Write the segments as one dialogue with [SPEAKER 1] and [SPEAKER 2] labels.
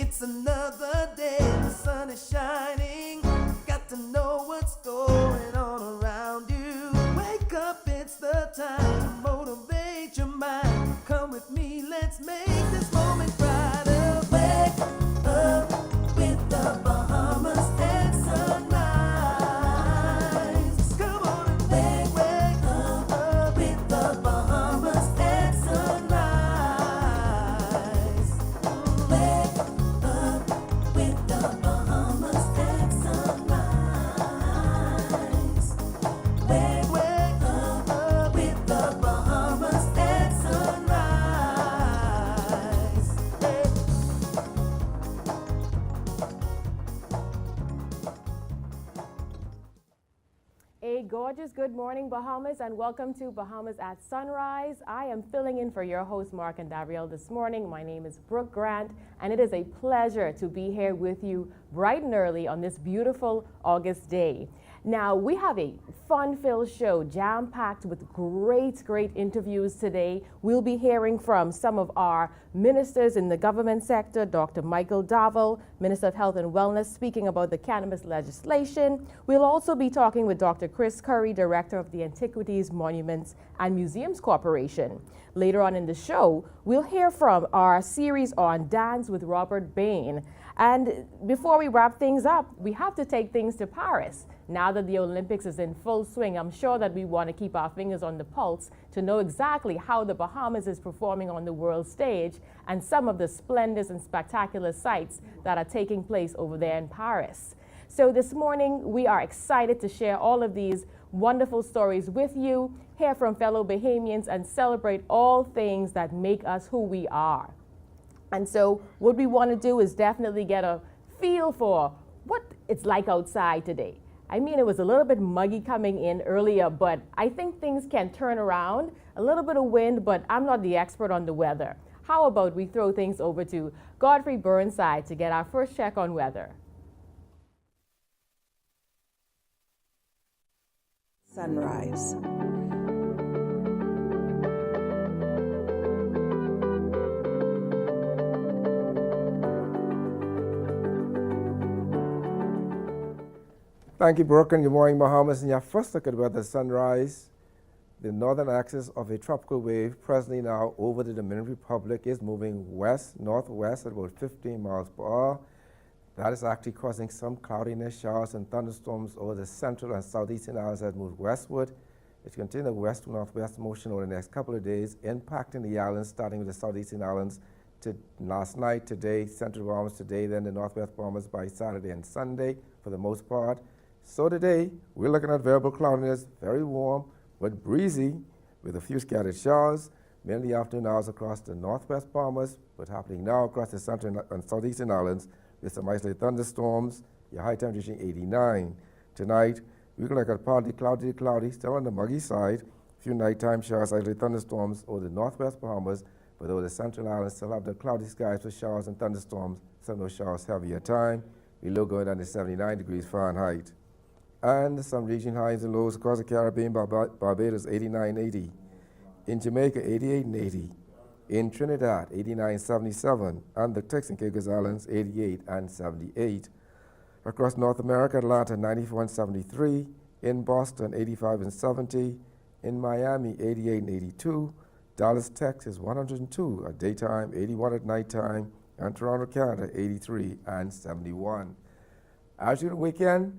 [SPEAKER 1] It's another day, the sun is shining. Got to know what's going on around you. Wake up, it's the time to motivate your mind. Come with me, let's make this moment brighter. Wake up with the Bahamas at sunrise. Come on and wake up with the Bahamas at sunrise. Wake up with the Bahamas at sunrise. Wake up with the Bahamas at sunrise.
[SPEAKER 2] A gorgeous good morning, Bahamas, and welcome to Bahamas at Sunrise. I am filling in for your host, Mark and Gabrielle, this morning. My name is Brooke Grant, and it is a pleasure to be here with you bright and early on this beautiful August day. Now, we have a fun-filled show, jam-packed with great interviews today. We'll be hearing from some of our ministers in the government sector, Dr. Michael Davil, Minister of Health and Wellness, speaking about the cannabis legislation. We'll also be talking with Dr. Chris Curry, Director of the Antiquities, Monuments, and Museums Corporation. Later on in the show, we'll hear from our series on Dance with Robert Bain. And before we wrap things up, we have to take things to Paris. Now that the Olympics is in full swing, I'm sure that we want to keep our fingers on the pulse to know exactly how the Bahamas is performing on the world stage and some of the splendid and spectacular sights that are taking place over there in Paris. So this morning, we are excited to share all of these wonderful stories with you, hear from fellow Bahamians, and celebrate all things that make us who we are. And so what we want to do is definitely get a feel for what it's like outside today. I mean, it was a little bit muggy coming in earlier, but I think things can turn around. A little bit of wind, but I'm not the expert on the weather. How about we throw things over to Godfrey Burnside to get our first check on weather?
[SPEAKER 3] Sunrise.
[SPEAKER 4] Thank you, Brooke, and good morning, Bahamas. In your first look at weather, sunrise, the northern axis of a tropical wave presently now over the Dominican Republic is moving west-northwest at about 15 miles per hour. That is actually causing some cloudiness, showers, and thunderstorms over the central and southeastern islands that move westward. It continues a west to northwest motion over the next couple of days, impacting the islands, starting with the southeastern islands to last night, today, central Bahamas today, then the northwest Bahamas by Saturday and Sunday for the most part. So today, we're looking at variable cloudiness, very warm but breezy with a few scattered showers, mainly afternoon hours across the northwest Bahamas, but happening now across the central and southeastern islands with some isolated thunderstorms, your high temperature reaching 89. Tonight, we're going to look at partly cloudy, still on the muggy side, a few nighttime showers, isolated thunderstorms over the northwest Bahamas, but over the central islands still have the cloudy skies with showers and thunderstorms, some of those showers heavier at time. We low going down to 79 degrees Fahrenheit. And some region highs and lows across the Caribbean, Barbados 89-80, in Jamaica 88-80, in Trinidad 89-77, and the Turks and Caicos Islands 88 and 78. Across North America, Atlanta 94-73, in Boston 85 and 70, in Miami 88 and 82, Dallas, Texas 102 at daytime, 81 at nighttime, and Toronto, Canada 83 and 71. As you the weekend,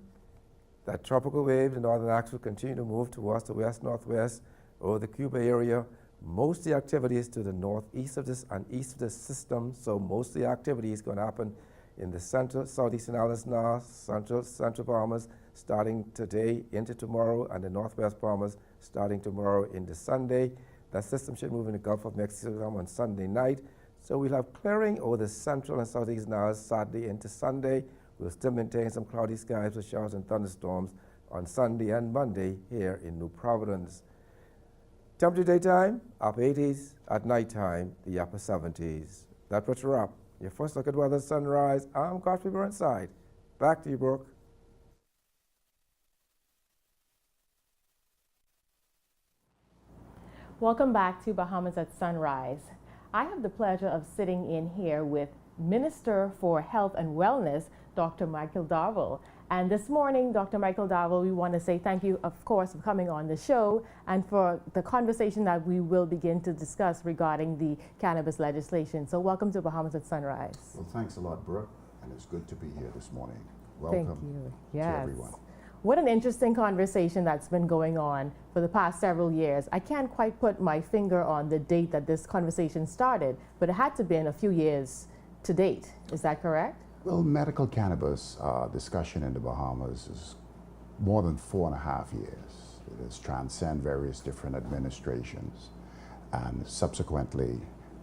[SPEAKER 4] that tropical wave, the northern axis, will continue to move towards the west-northwest over the Cuba area. Most of the activity is to the northeast of this and east of this system, so most of the activity is going to happen in the central, southeastern islands now, central Bahamas, starting today into tomorrow, and the northwest Bahamas starting tomorrow into Sunday. That system should move in the Gulf of Mexico on Sunday night. So we'll have clearing over the central and southeastern islands Saturday into Sunday. We'll still maintain some cloudy skies with showers and thunderstorms on Sunday and Monday here in New Providence. Temperature daytime, upper 80s. At nighttime, the upper 70s. That puts her up. Your first look at weather sunrise. I'm Godfrey Burnside. Back to you, Brooke.
[SPEAKER 2] Welcome back to Bahamas at Sunrise. I have the pleasure of sitting in here with Minister for Health and Wellness, Dr. Michael Darville. And this morning, Dr. Michael Darville, we want to say thank you, of course, for coming on the show and for the conversation that we will begin to discuss regarding the cannabis legislation. So welcome to Bahamas at Sunrise.
[SPEAKER 5] Well, thanks a lot, Brooke, and it's good to be here this morning. Welcome
[SPEAKER 2] Thank you.
[SPEAKER 5] to
[SPEAKER 2] Yes.
[SPEAKER 5] everyone.
[SPEAKER 2] What an interesting conversation that's been going on for the past several years. I can't quite put my finger on the date that this conversation started, but it had to be in a few years to date. Is that correct?
[SPEAKER 5] Well, medical cannabis discussion in the Bahamas is more than 4.5 years. It has transcended various different administrations, and subsequently,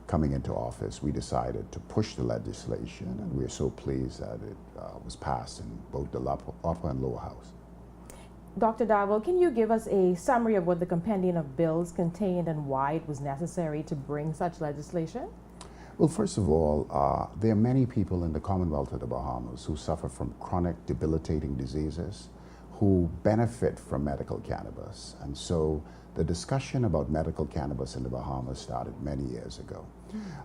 [SPEAKER 5] coming into office, we decided to push the legislation, and we're so pleased that it was passed in both the upper and lower house.
[SPEAKER 2] Dr. Darville, can you give us a summary of what the compendium of bills contained and why it was necessary to bring such legislation?
[SPEAKER 5] Well, first of all, there are many people in the Commonwealth of the Bahamas who suffer from chronic debilitating diseases who benefit from medical cannabis. And so the discussion about medical cannabis in the Bahamas started many years ago.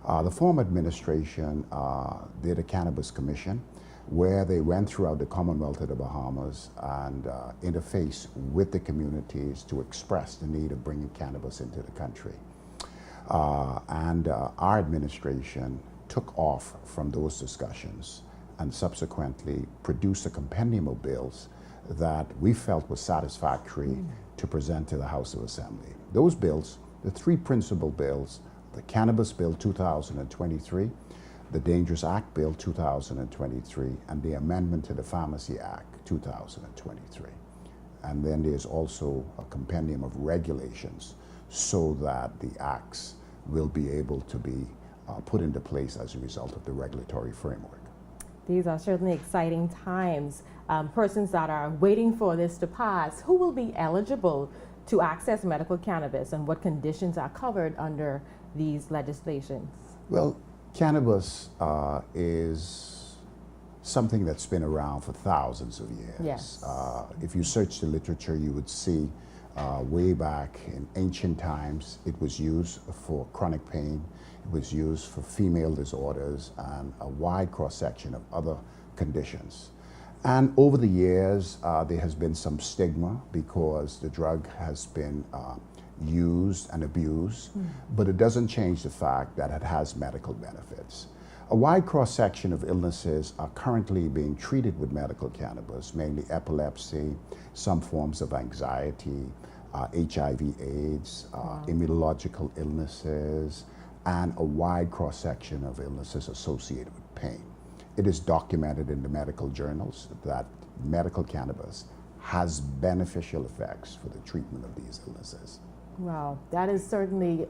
[SPEAKER 5] The former administration did a cannabis commission where they went throughout the Commonwealth of the Bahamas and interfaced with the communities to express the need of bringing cannabis into the country. Our administration took off from those discussions and subsequently produced a compendium of bills that we felt was satisfactory to present to the House of Assembly. Those bills, the three principal bills, the Cannabis Bill 2023, the Dangerous Act Bill 2023, and the amendment to the Pharmacy Act 2023. And then there's also a compendium of regulations so that the acts will be able to be put into place as a result of the regulatory framework.
[SPEAKER 2] These are certainly exciting times. Persons that are waiting for this to pass, who will be eligible to access medical cannabis and what conditions are covered under these legislations?
[SPEAKER 5] Well, cannabis is something that's been around for thousands of years.
[SPEAKER 2] Yes.
[SPEAKER 5] If you search the literature, you would see way back in ancient times, it was used for chronic pain, it was used for female disorders, and a wide cross-section of other conditions. And over the years, there has been some stigma because the drug has been used and abused, but it doesn't change the fact that it has medical benefits. A wide cross-section of illnesses are currently being treated with medical cannabis, mainly epilepsy, some forms of anxiety, HIV/AIDS, immunological illnesses, and a wide cross-section of illnesses associated with pain. It is documented in the medical journals that medical cannabis has beneficial effects for the treatment of these illnesses.
[SPEAKER 2] Wow, that is certainly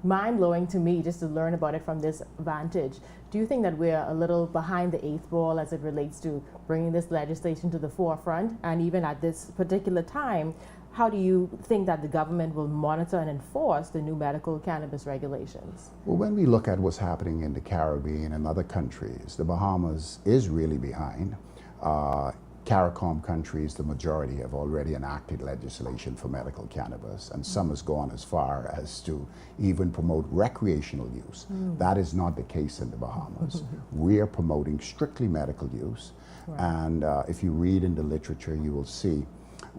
[SPEAKER 2] mind-blowing to me just to learn about it from this vantage. Do you think that we're a little behind the eighth ball as it relates to bringing this legislation to the forefront? And even at this particular time, how do you think that the government will monitor and enforce the new medical cannabis regulations?
[SPEAKER 5] Well, when we look at what's happening in the Caribbean and other countries, the Bahamas is really behind. CARICOM countries, the majority have already enacted legislation for medical cannabis, and some has gone as far as to even promote recreational use. That is not the case in the Bahamas. We are promoting strictly medical use, and if you read in the literature, you will see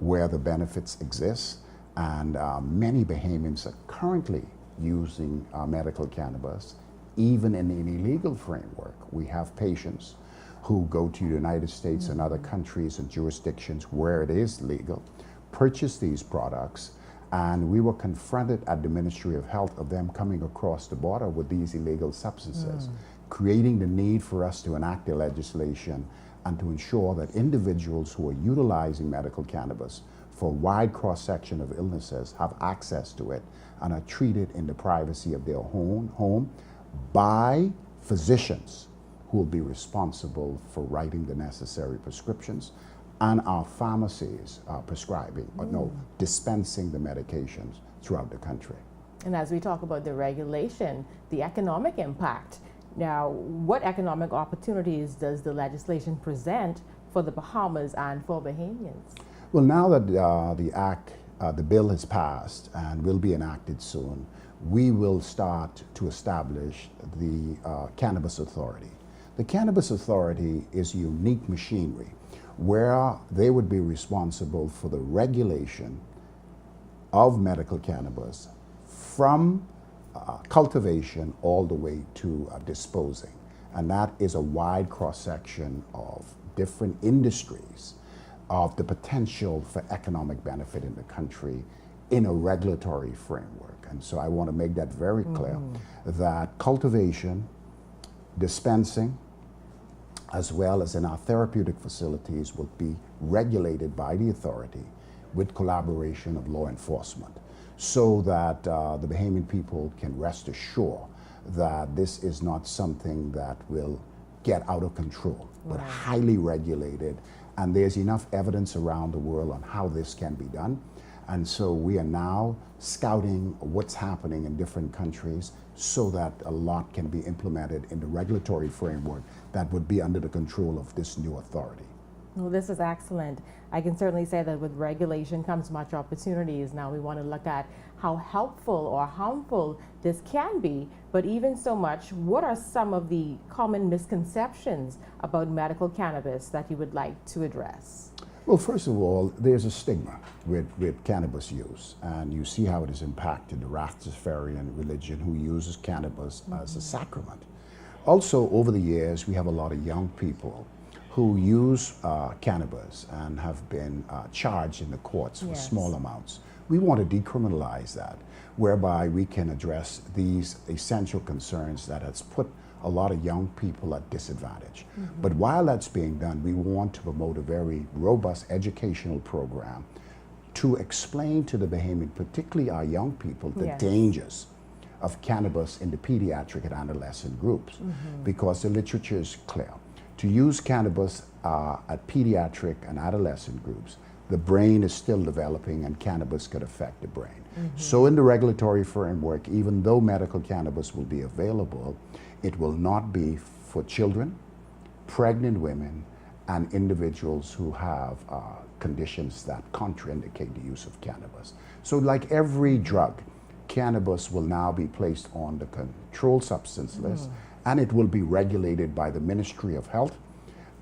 [SPEAKER 5] where the benefits exist, and many Bahamians are currently using medical cannabis, even in an illegal framework. We have patients who go to the United States and other countries and jurisdictions where it is legal, purchase these products, and we were confronted at the Ministry of Health of them coming across the border with these illegal substances, creating the need for us to enact the legislation and to ensure that individuals who are utilizing medical cannabis for a wide cross-section of illnesses have access to it and are treated in the privacy of their home by physicians who will be responsible for writing the necessary prescriptions, and our pharmacies are prescribing, dispensing the medications throughout the country.
[SPEAKER 2] And as we talk about the regulation, the economic impact, now what economic opportunities does the legislation present for the Bahamas and for Bahamians?
[SPEAKER 5] Well, now that the bill has passed and will be enacted soon, we will start to establish the Cannabis Authority. The Cannabis Authority is unique machinery where they would be responsible for the regulation of medical cannabis from cultivation all the way to disposing. And that is a wide cross-section of different industries of the potential for economic benefit in the country in a regulatory framework. And so I want to make that very clear that cultivation, dispensing, as well as in our therapeutic facilities will be regulated by the authority with collaboration of law enforcement so that the Bahamian people can rest assured that this is not something that will get out of control, but highly regulated. And there's enough evidence around the world on how this can be done. And so we are now scouting what's happening in different countries so that a lot can be implemented in the regulatory framework that would be under the control of this new authority.
[SPEAKER 2] Well, this is excellent. I can certainly say that with regulation comes much opportunities. Now we want to look at how helpful or harmful this can be, but even so much, what are some of the common misconceptions about medical cannabis that you would like to address?
[SPEAKER 5] Well, first of all, there's a stigma with cannabis use, and you see how it has impacted the Rastafarian religion who uses cannabis as a sacrament. Also, over the years, we have a lot of young people who use cannabis and have been charged in the courts for small amounts. We want to decriminalize that, whereby we can address these essential concerns that has put a lot of young people at disadvantage. But while that's being done, we want to promote a very robust educational program to explain to the Bahamian, particularly our young people, the dangers of cannabis in the pediatric and adolescent groups, because the literature is clear. To use cannabis at pediatric and adolescent groups, the brain is still developing and cannabis could affect the brain. So in the regulatory framework, even though medical cannabis will be available, it will not be for children, pregnant women, and individuals who have conditions that contraindicate the use of cannabis. So like every drug, cannabis will now be placed on the controlled substance list, and it will be regulated by the Ministry of Health,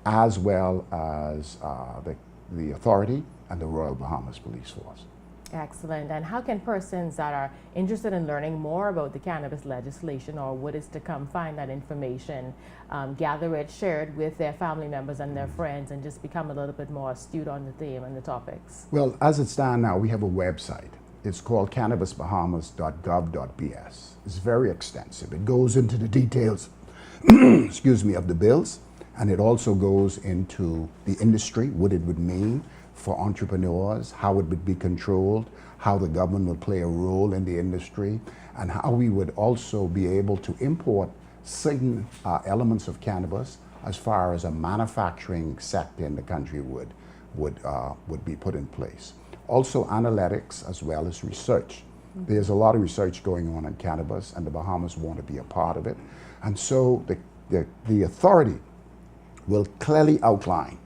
[SPEAKER 5] as well as the authority and the Royal Bahamas Police Force.
[SPEAKER 2] Excellent. And how can persons that are interested in learning more about the cannabis legislation or what is to come find that information, gather it, share it with their family members and their friends, and just become a little bit more astute on the theme and the topics?
[SPEAKER 5] Well, as it stands now, we have a website. It's called cannabisbahamas.gov.bs. It's very extensive. It goes into the details, excuse me, of the bills, and it also goes into the industry, what it would mean for entrepreneurs, how it would be controlled, how the government would play a role in the industry, and how we would also be able to import certain elements of cannabis as far as a manufacturing sector in the country would be put in place. Also analytics as well as research. There's a lot of research going on cannabis, and the Bahamas want to be a part of it. And so the authority will clearly outline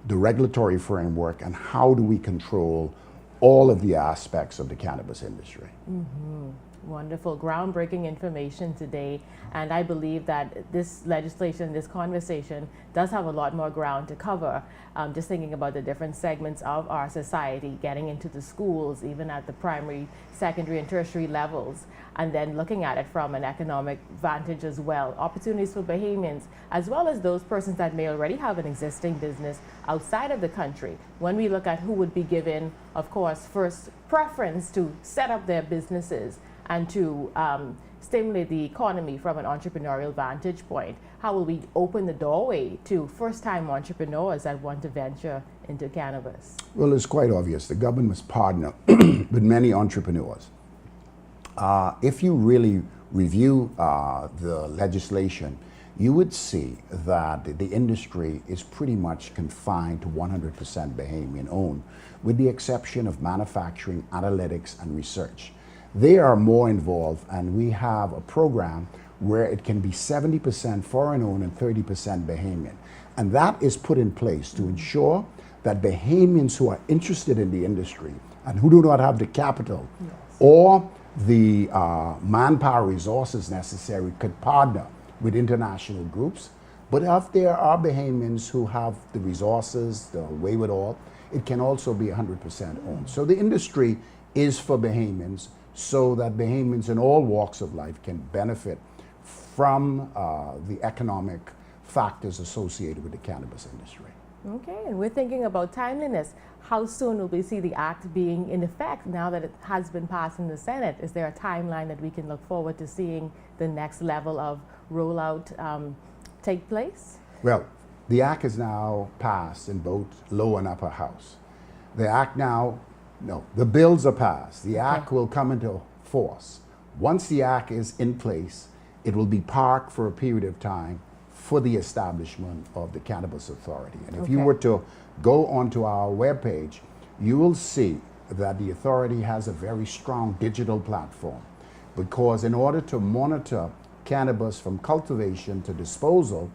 [SPEAKER 5] the regulatory framework and how do we control all of the aspects of the cannabis industry.
[SPEAKER 2] Wonderful, groundbreaking information today, and I believe that this legislation, this conversation does have a lot more ground to cover. Just thinking about the different segments of our society, getting into the schools, even at the primary, secondary, and tertiary levels, and then looking at it from an economic vantage as well. Opportunities for Bahamians, as well as those persons that may already have an existing business outside of the country. When we look at who would be given, of course, first preference to set up their businesses and to stimulate the economy from an entrepreneurial vantage point, how will we open the doorway to first-time entrepreneurs that want to venture into cannabis?
[SPEAKER 5] Well, it's quite obvious. The government must partner with many entrepreneurs. If you really review the legislation, you would see that the industry is pretty much confined to 100% Bahamian owned, with the exception of manufacturing, analytics, and research. They are more involved, and we have a program where it can be 70% foreign owned and 30% Bahamian. And that is put in place to ensure that Bahamians who are interested in the industry and who do not have the capital or the manpower resources necessary could partner with international groups. But if there are Bahamians who have the resources, the wherewithal, it can also be 100% owned. So the industry is for Bahamians, so that Bahamians in all walks of life can benefit from the economic factors associated with the cannabis industry.
[SPEAKER 2] Okay, and we're thinking about timeliness. How soon will we see the act being in effect now that it has been passed in the Senate? Is there a timeline that we can look forward to seeing the next level of rollout take place?
[SPEAKER 5] Well, the act is now passed in both lower and upper house. The act now, no, the bills are passed. The act will come into force. Once the act is in place, it will be parked for a period of time for the establishment of the Cannabis Authority. And if you were to go onto our webpage, you will see that the authority has a very strong digital platform, because in order to monitor cannabis from cultivation to disposal,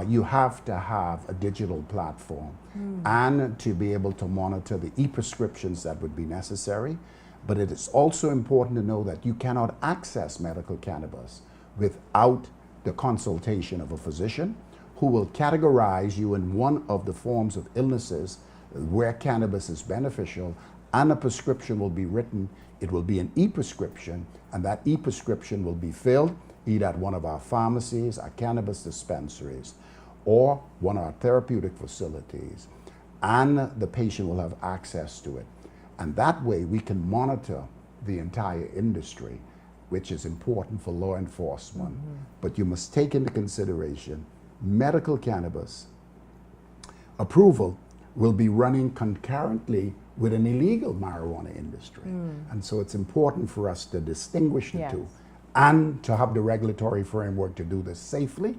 [SPEAKER 5] you have to have a digital platform and to be able to monitor the e-prescriptions that would be necessary. But it is also important to know that you cannot access medical cannabis without the consultation of a physician who will categorize you in one of the forms of illnesses where cannabis is beneficial, and a prescription will be written. It will be an e-prescription, and that e-prescription will be filled either at one of our pharmacies, our cannabis dispensaries, or one of our therapeutic facilities, and the patient will have access to it. And that way we can monitor the entire industry, which is important for law enforcement. But you must take into consideration medical cannabis approval will be running concurrently with an illegal marijuana industry. And so it's important for us to distinguish the two, and to have the regulatory framework to do this safely,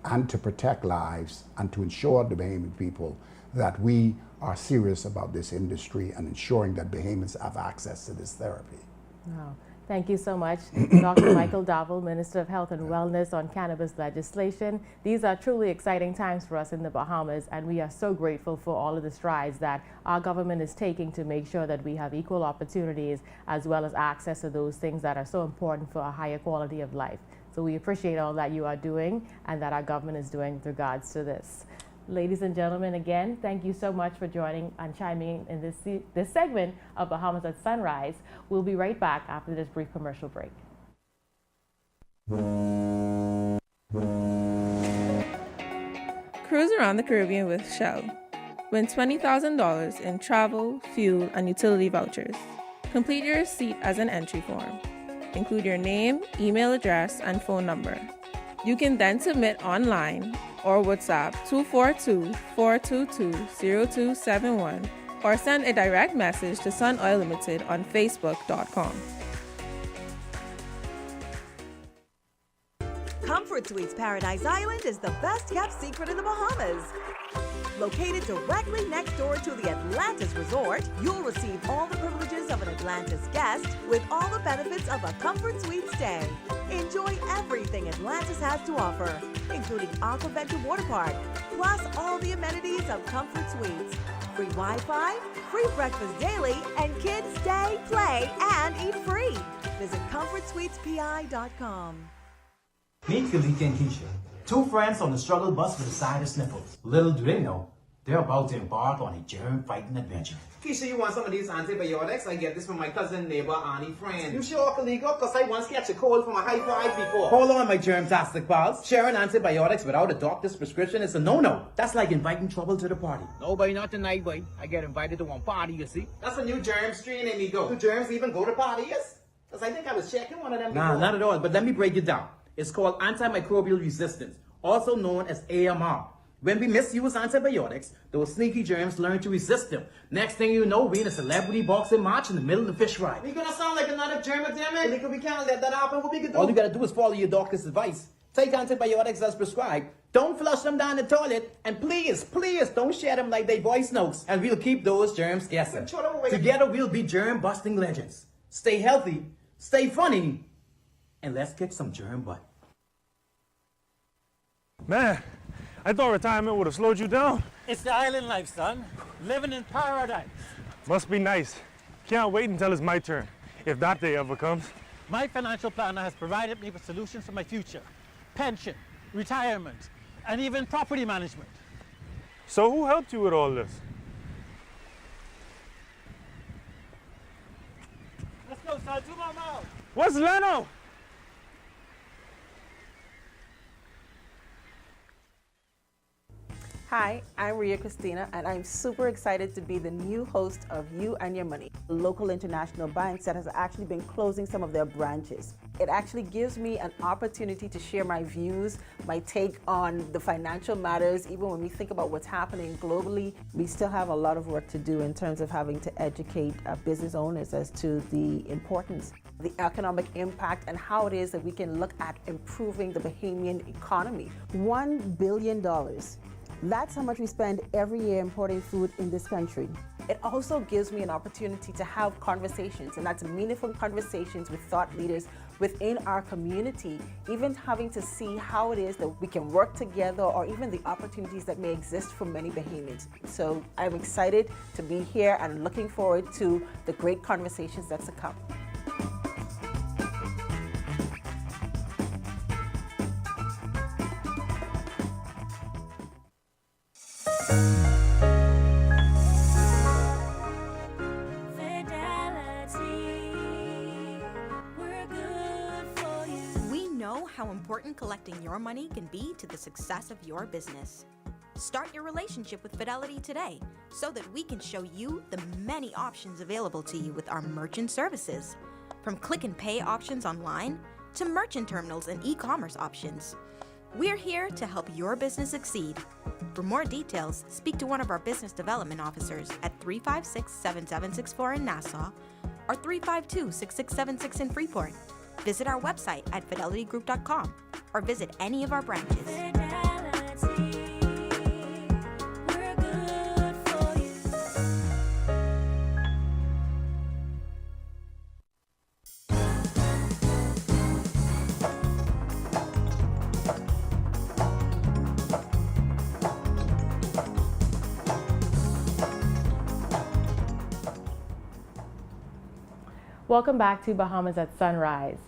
[SPEAKER 5] and to protect lives, and to ensure the Bahamian people that we are serious about this industry and ensuring that Bahamians have access to this therapy.
[SPEAKER 2] Wow. Thank you so much, Dr. Michael Dovell, Minister of Health and Wellness, on cannabis legislation. These are truly exciting times for us in the Bahamas, and we are so grateful for all of the strides that our government is taking to make sure that we have equal opportunities as well as access to those things that are so important for a higher quality of life. So we appreciate all that you are doing and that our government is doing with regards to this. Ladies and gentlemen, again, thank you so much for joining and chiming in this segment of Bahamas at Sunrise. We'll be right back after this brief commercial break.
[SPEAKER 6] Cruise around the Caribbean with Shell. Win $20,000 in travel, fuel, and utility vouchers. Complete your receipt as an entry form. Include your name, email address, and phone number. You can then submit online or WhatsApp 242-422-0271 or send a direct message to Sun Oil Limited on Facebook.com.
[SPEAKER 7] Comfort Suites Paradise Island is the best kept secret in the Bahamas. Located directly next door to the Atlantis Resort, you'll receive all the privileges of an Atlantis guest with all the benefits of a Comfort Suite stay. Enjoy everything Atlantis has to offer, including Aquaventure Water Park, plus all the amenities of Comfort Suites. Free Wi-Fi, free breakfast daily, and kids stay, play, and eat free. Visit ComfortSuitesPI.com.
[SPEAKER 8] Meet Kalika and Keisha, two friends on the struggle bus with a side of sniffles. Little do they know, they're about to embark on a germ-fighting adventure.
[SPEAKER 9] Keisha, you want some of these antibiotics? I get this from my cousin, neighbor, auntie, friend. You sure, Kalika? Because I once catch a cold from a high five before.
[SPEAKER 8] Hold on, my germ-tastic pals. Sharing antibiotics without a doctor's prescription is a no-no. That's like inviting trouble to the party.
[SPEAKER 9] No, boy, not tonight, boy. I get invited to one party, you see. That's a new germ strain, amigo. Do germs even go to parties? Because I think I was checking one of them before.
[SPEAKER 8] Nah, not at all, but let me break it down. It's called antimicrobial resistance, also known as AMR. When we misuse antibiotics, those sneaky germs learn to resist them. Next thing you know, we in a celebrity boxing match in the middle of the fish fry.
[SPEAKER 9] We're gonna sound like another germ epidemic. We can't let that happen. What we can do?
[SPEAKER 8] All you gotta do is follow your doctor's advice. Take antibiotics as prescribed. Don't flush them down the toilet. And please, please don't share them like they voice notes. And we'll keep those germs guessing. Together we'll be germ-busting legends. Stay healthy, stay funny, and let's kick some germ butt.
[SPEAKER 10] Man, I thought retirement would have slowed you down.
[SPEAKER 11] It's the island life, son. Living in paradise.
[SPEAKER 10] Must be nice. Can't wait until it's my turn. if that day ever comes.
[SPEAKER 11] My financial planner has provided me with solutions for my future, pension, retirement, and even property management.
[SPEAKER 10] So who helped you with all this?
[SPEAKER 11] Let's go, son. 2 more miles.
[SPEAKER 10] What's Leno?
[SPEAKER 3] Hi, I'm Ria Christina, and I'm super excited to be the new host of You and Your Money, a local international bank that has actually been closing some of their branches. It actually gives me an opportunity to share my views, my take on the financial matters. Even when we think about what's happening globally, we still have a lot of work to do in terms of having to educate business owners as to the importance, the economic impact, and how it is that we can look at improving the Bahamian economy. $1 billion. That's how much we spend every year importing food in this country. It also gives me an opportunity to have conversations, and that's meaningful conversations with thought leaders within our community, even having to see how it is that we can work together, or even the opportunities that may exist for many Bahamians. So I'm excited to be here and looking forward to the great conversations that's to come.
[SPEAKER 12] How important collecting your money can be to the success of your business. Start your relationship with Fidelity today so that we can show you the many options available to you with our merchant services. From click and pay options online to merchant terminals and e-commerce options. We're here to help your business succeed. For more details, speak to one of our business development officers at 356-7764 in Nassau or 352-6676 in Freeport. Visit our website at fidelitygroup.com or visit any of our branches.
[SPEAKER 2] Welcome back to Bahamas at Sunrise.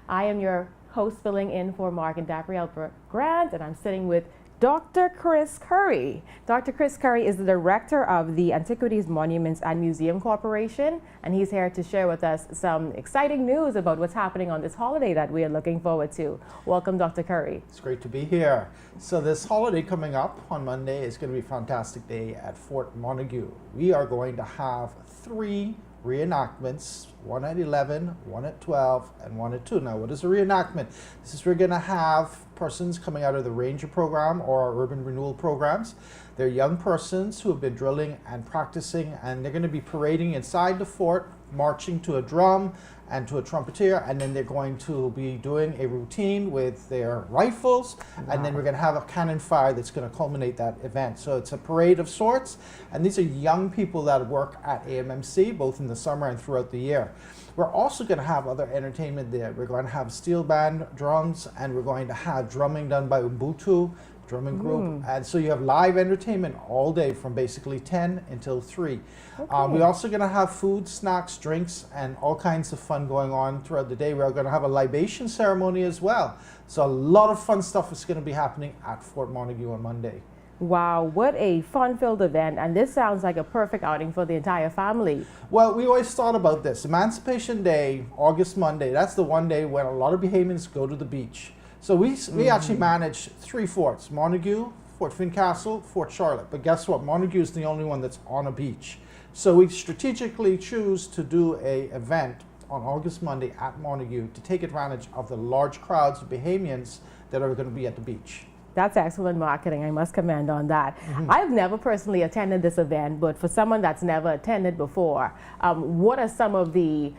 [SPEAKER 2] I am your host filling in for Mark and Gabrielle Grant, and I'm sitting with Dr. Chris Curry. Dr. Chris Curry is the director of the Antiquities, Monuments and Museum Corporation, and he's here to share with us some exciting news about what's happening on this holiday that we are looking forward to. Welcome, Dr. Curry.
[SPEAKER 13] It's great to be here. So this holiday coming up on Monday is going to be a fantastic day at Fort Montague. We are going to have 3 reenactments, one at 11, one at 12, and one at 2. Now, what is a reenactment? This is we're going to have persons coming out of the Ranger program or our urban renewal programs. They're young persons who have been drilling and practicing, and they're going to be parading inside the fort, marching to a drum and to a trumpeter, and then they're going to be doing a routine with their rifles, and then we're going to have a cannon fire that's going to culminate that event. So it's a parade of sorts, and these are young people that work at AMMC, both in the summer and throughout the year. We're also going to have other entertainment there. We're going to have steel band drums, and we're going to have drumming done by Ubuntu drumming group, and so you have live entertainment all day from basically 10 until 3. Okay. We're also going to have food, snacks, drinks, and all kinds of fun going on throughout the day. We're going to have a libation ceremony as well. So a lot of fun stuff is going to be happening at Fort Montague on Monday.
[SPEAKER 2] Wow, what a fun-filled event, and this sounds like a perfect outing for the entire family.
[SPEAKER 13] Well, we always thought about this. Emancipation Day, August Monday, that's the one day when a lot of Bahamians go to the beach. So we actually manage 3 forts, Montague, Fort Fincastle, Fort Charlotte. But guess what? Montague is the only one that's on a beach. So we strategically choose to do an event on August Monday at Montague to take advantage of the large crowds of Bahamians that are going to be at the beach.
[SPEAKER 2] That's excellent marketing. I must commend on that. I've never personally attended this event, but for someone that's never attended before, what are some of the,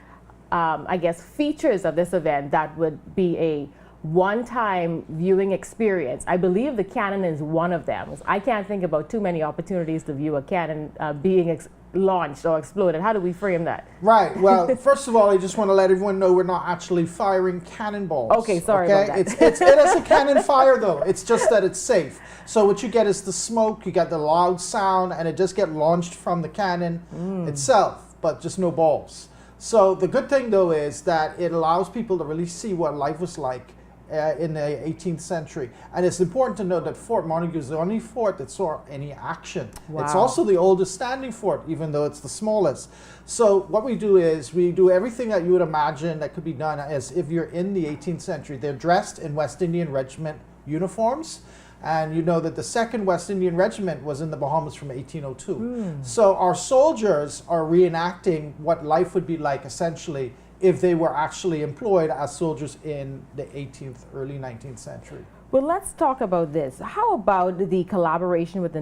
[SPEAKER 2] I guess, features of this event that would be a one-time viewing experience? I believe the cannon is one of them. I can't think about too many opportunities to view a cannon being launched or exploded. How do we frame that?
[SPEAKER 13] Right. Well, first of all, I just want to let everyone know we're not actually firing cannonballs.
[SPEAKER 2] Okay, sorry about that.
[SPEAKER 13] It is a cannon fire, though. It's just that it's safe. So what you get is the smoke, you get the loud sound, and it just gets launched from the cannon itself, but just no balls. So the good thing, though, is that it allows people to really see what life was like in the 18th century. And it's important to note that Fort Montague is the only fort that saw any action.
[SPEAKER 2] Wow.
[SPEAKER 13] It's also the oldest standing fort, even though it's the smallest. So what we do is we do everything that you would imagine that could be done as if you're in the 18th century. They're dressed in West Indian Regiment uniforms. And you know that the 2nd West Indian Regiment was in the Bahamas from 1802. So our soldiers are reenacting what life would be like, essentially, if they were actually employed as soldiers in the 18th, early 19th century.
[SPEAKER 2] Well, let's talk about this. How about the collaboration with the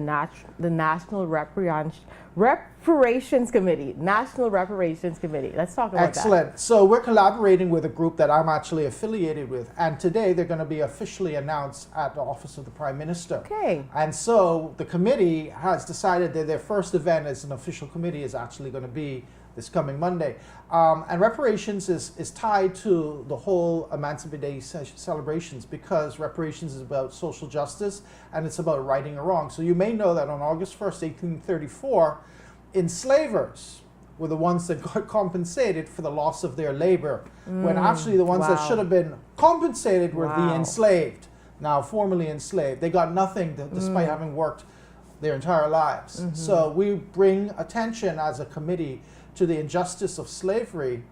[SPEAKER 2] National Reparations Committee? National Reparations Committee. Let's talk about that.
[SPEAKER 13] Excellent. So we're collaborating with a group that I'm actually affiliated with, and today they're going to be officially announced at the Office of the Prime Minister.
[SPEAKER 2] Okay.
[SPEAKER 13] And so the committee has decided that their first event as an official committee is actually going to be this coming Monday. And reparations is tied to the whole Emancipation Day celebrations, because reparations is about social justice and it's about righting a wrong. So you may know that on August 1st, 1834, enslavers were the ones that got compensated for the loss of their labor, when actually the ones that should have been compensated were the enslaved, now formerly enslaved. They got nothing despite having worked their entire lives. So we bring attention as a committee to the injustice of slavery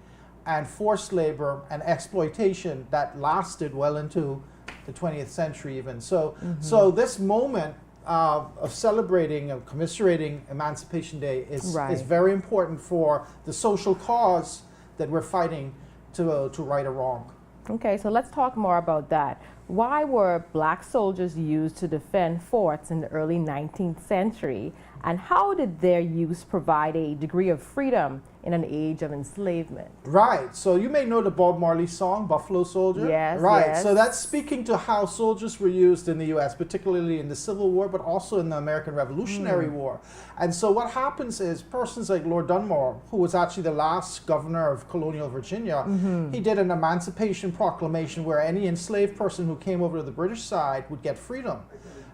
[SPEAKER 13] and forced labor and exploitation that lasted well into the 20th century even. So, so this moment of celebrating and commiserating Emancipation Day is very important for the social cause that we're fighting to right a wrong.
[SPEAKER 2] Okay, so let's talk more about that. Why were black soldiers used to defend forts in the early 19th century, and how did their use provide a degree of freedom in an age of enslavement?
[SPEAKER 13] Right, so you may know the Bob Marley song, Buffalo Soldier.
[SPEAKER 2] Yes,
[SPEAKER 13] right,
[SPEAKER 2] yes.
[SPEAKER 13] so that's speaking to how soldiers were used in the U.S., particularly in the Civil War, but also in the American Revolutionary War. And so what happens is persons like Lord Dunmore, who was actually the last governor of colonial Virginia, he did an Emancipation Proclamation where any enslaved person who came over to the British side would get freedom.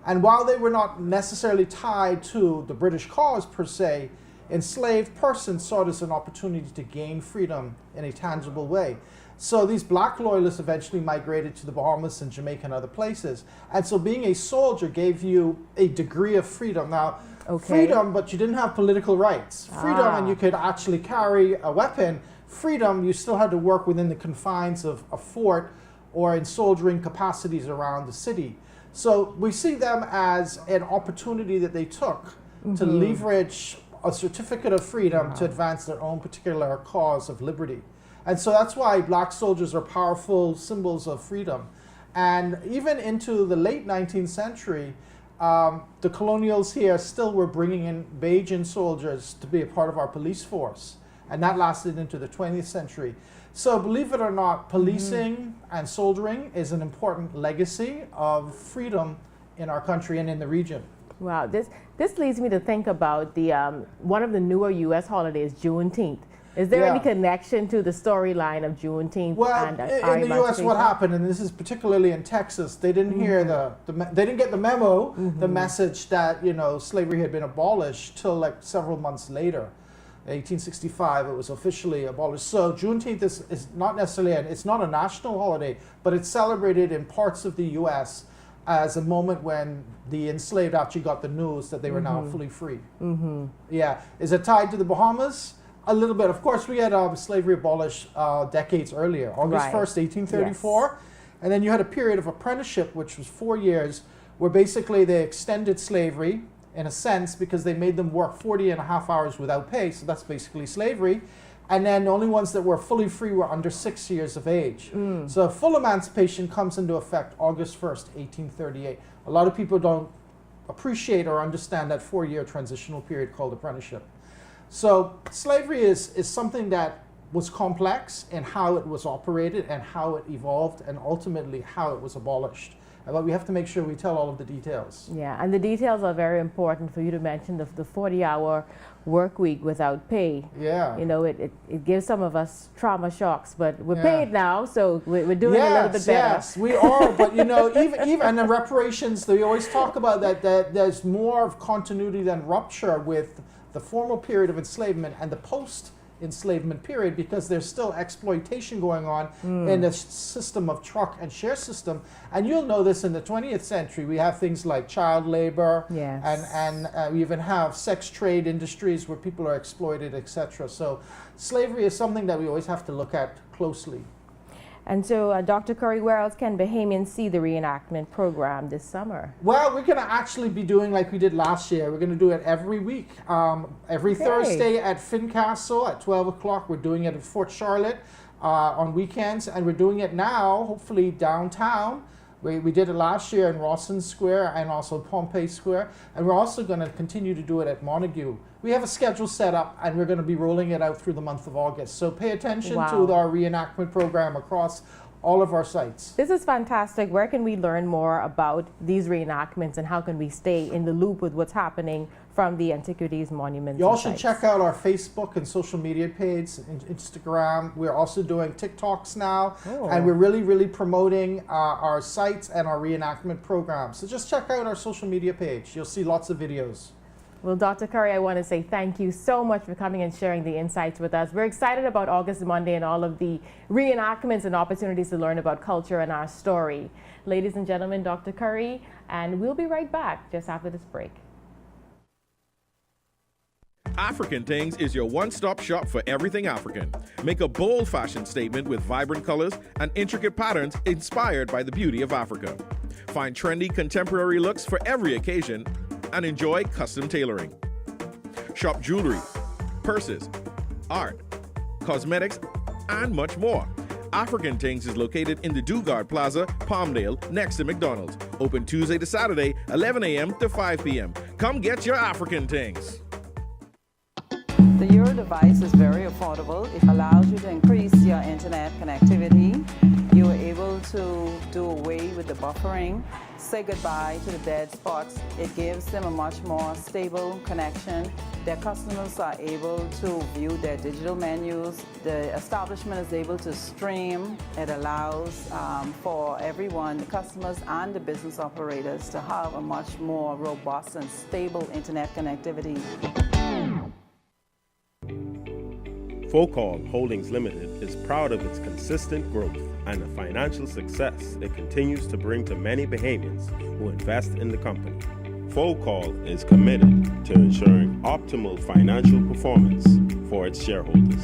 [SPEAKER 13] And while they were not necessarily tied to the British cause per se, enslaved persons saw this as an opportunity to gain freedom in a tangible way. So these black loyalists eventually migrated to the Bahamas and Jamaica and other places. And so being a soldier gave you a degree of freedom. Now, freedom, but you didn't have political rights. Freedom, and you could actually carry a weapon. Freedom, you still had to work within the confines of a fort or in soldiering capacities around the city. So we see them as an opportunity that they took to leverage a certificate of freedom to advance their own particular cause of liberty. And so that's why black soldiers are powerful symbols of freedom. And even into the late 19th century, the colonials here still were bringing in Bajan soldiers to be a part of our police force. And that lasted into the 20th century. So believe it or not, policing and soldiering is an important legacy of freedom in our country and in the region.
[SPEAKER 2] Wow, this leads me to think about the one of the newer U.S. holidays, Juneteenth. Is there any connection to the storyline of Juneteenth?
[SPEAKER 13] Well,
[SPEAKER 2] and
[SPEAKER 13] in the U.S., what happened, and this is particularly in Texas, they didn't hear they didn't get the memo, the message that slavery had been abolished till like several months later. 1865, it was officially abolished. So Juneteenth is not necessarily, it's not a national holiday, but it's celebrated in parts of the U.S. as a moment when the enslaved actually got the news that they were now fully free. Yeah. Is it tied to the Bahamas? A little bit. Of course, we had slavery abolished decades earlier, August 1st, 1834. And then you had a period of apprenticeship, which was 4 years, where basically they extended slavery, in a sense, because they made them work 40.5 hours without pay, so that's basically slavery. And then the only ones that were fully free were under 6 years of age. So full emancipation comes into effect August 1st, 1838. A lot of people don't appreciate or understand that 4-year transitional period called apprenticeship. So slavery is something that was complex in how it was operated and how it evolved and ultimately how it was abolished. But we have to make sure we tell all of the details.
[SPEAKER 2] Yeah, and the details are very important for you to mention, the 40-hour work week without pay.
[SPEAKER 13] Yeah.
[SPEAKER 2] It gives some of us trauma shocks, but we're paid now, so we're doing a little bit better.
[SPEAKER 13] Yes, we are. But even the reparations, they always talk about that there's more of continuity than rupture with the formal period of enslavement and the post enslavement period, because there's still exploitation going on in the system of truck and share system. And you'll know this in the 20th century. We have things like child labor, and we even have sex trade industries where people are exploited, etc. So slavery is something that we always have to look at closely.
[SPEAKER 2] And so, Dr. Curry, where else can Bahamians see the reenactment program this summer?
[SPEAKER 13] Well, we're going to actually be doing like we did last year. We're going to do it every week. Every Thursday at Fincastle at 12 o'clock. We're doing it at Fort Charlotte on weekends. And we're doing it now, hopefully, downtown. We did it last year in Rawson Square and also Pompey Square. And we're also going to continue to do it at Montague. We have a schedule set up, and we're going to be rolling it out through the month of August. So pay attention to our reenactment program across all of our sites.
[SPEAKER 2] This is fantastic. Where can we learn more about these reenactments, and how can we stay in the loop with what's happening from the antiquities, monuments?
[SPEAKER 13] You all should check out our Facebook and social media page, Instagram. We're also doing TikToks now, and we're really promoting our sites and our reenactment program. So just check out our social media page. You'll see lots of videos.
[SPEAKER 2] Well, Dr. Curry, I want to say thank you so much for coming and sharing the insights with us. We're excited about August Monday and all of the reenactments and opportunities to learn about culture and our story. Ladies and gentlemen, Dr. Curry, and we'll be right back just after this break.
[SPEAKER 14] African Things is your one-stop shop for everything African. Make a bold fashion statement with vibrant colors and intricate patterns inspired by the beauty of Africa. Find trendy contemporary looks for every occasion and enjoy custom tailoring. Shop jewelry, purses, art, cosmetics, and much more. African Things is located in the Dugard Plaza, Palmdale, next to McDonald's. Open Tuesday to Saturday, 11 a.m. to 5 p.m. Come get your African Things.
[SPEAKER 3] The Euro device is very affordable. It allows you to increase your internet connectivity. You are able to do away with the buffering, say goodbye to the dead spots. It gives them a much more stable connection. Their customers are able to view their digital menus. The establishment is able to stream. It allows for everyone, the customers and the business operators, to have a much more robust and stable internet connectivity.
[SPEAKER 15] Focal Holdings Limited is proud of its consistent growth and the financial success it continues to bring to many Bahamians who invest in the company. Focal is committed to ensuring optimal financial performance for its shareholders.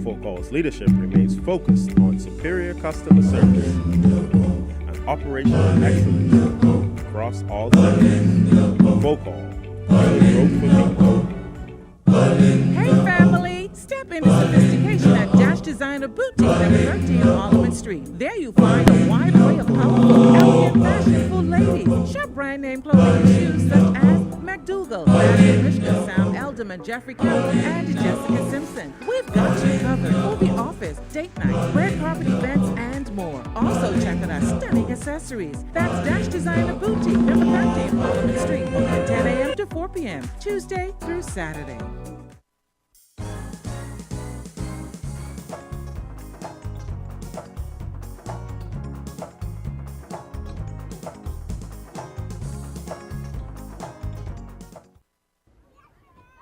[SPEAKER 15] Focal's leadership remains focused on superior customer service and operational excellence across all sectors. Focal, growth for people.
[SPEAKER 16] Hey family, step into sophistication at Dash Designer Boutique, number 13 on Parliament Street. There you find a wide array of powerful, elegant fashion for ladies. Shop brand name clothing and shoes such as McDougal, Madison Mishka, Sam Elderman, Jeffrey Campbell, and Jessica Simpson. We've got you covered for the office, date night, red carpet events, and more. Also check out our stunning accessories. That's Dash Designer Boutique, number 13 Parliament Street, open 10 a.m. to 4 p.m., Tuesday through Saturday.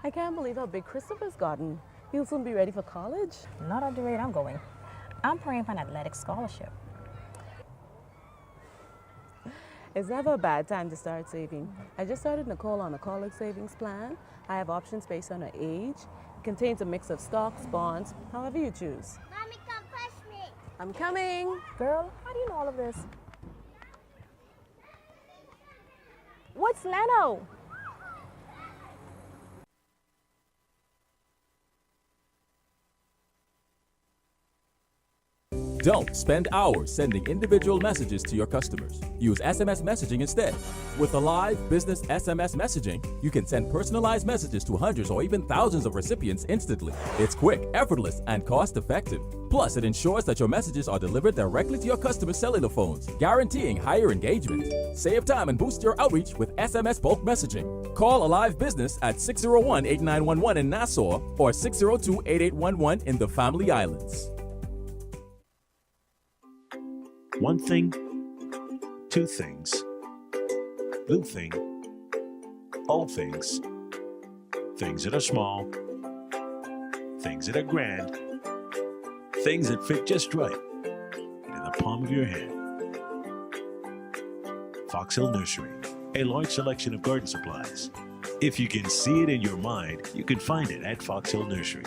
[SPEAKER 17] I can't believe how big Christopher's gotten. He'll soon be ready for college.
[SPEAKER 18] Not at the rate I'm going. I'm praying for an athletic scholarship.
[SPEAKER 17] It's never a bad time to start saving. I just started Nicole on a college savings plan. I have options based on her age. It contains a mix of stocks, bonds, however you choose.
[SPEAKER 18] Mommy, come push me.
[SPEAKER 17] I'm coming.
[SPEAKER 18] Girl, how do you know all of this? What's Leno?
[SPEAKER 19] Don't spend hours sending individual messages to your customers. Use SMS messaging instead. With Alive Business SMS messaging, you can send personalized messages to hundreds or even thousands of recipients instantly. It's quick, effortless, and cost-effective. Plus, it ensures that your messages are delivered directly to your customers' cellular phones, guaranteeing higher engagement. Save time and boost your outreach with SMS bulk messaging. Call Alive Business at 601-8911 in Nassau or 602-8811 in the Family Islands.
[SPEAKER 20] One thing, two things, blue thing, old things, things that are small, things that are grand, things that fit just right in the palm of your hand. Fox Hill Nursery, a large selection of garden supplies. If you can see it in your mind, you can find it at Fox Hill Nursery.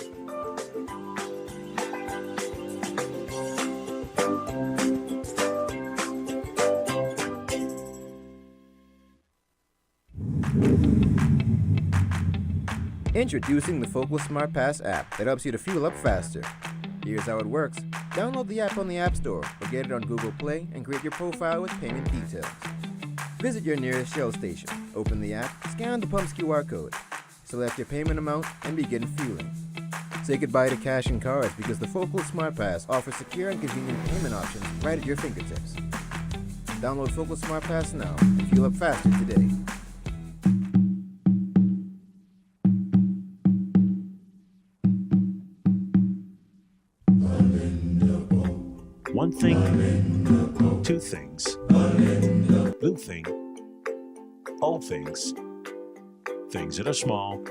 [SPEAKER 21] Introducing the Focal Smart Pass app that helps you to fuel up faster. Here's how it works. Download the app on the App Store or get it on Google Play and create your profile with payment details. Visit your nearest Shell station, open the app, scan the pump's QR code, select your payment amount, and begin fueling. Say goodbye to cash and cards because the Focal Smart Pass offers secure and convenient payment options right at your fingertips. Download Focal Smart Pass now and fuel up faster today.
[SPEAKER 20] One thing, two things, blue thing, all things, things that are small,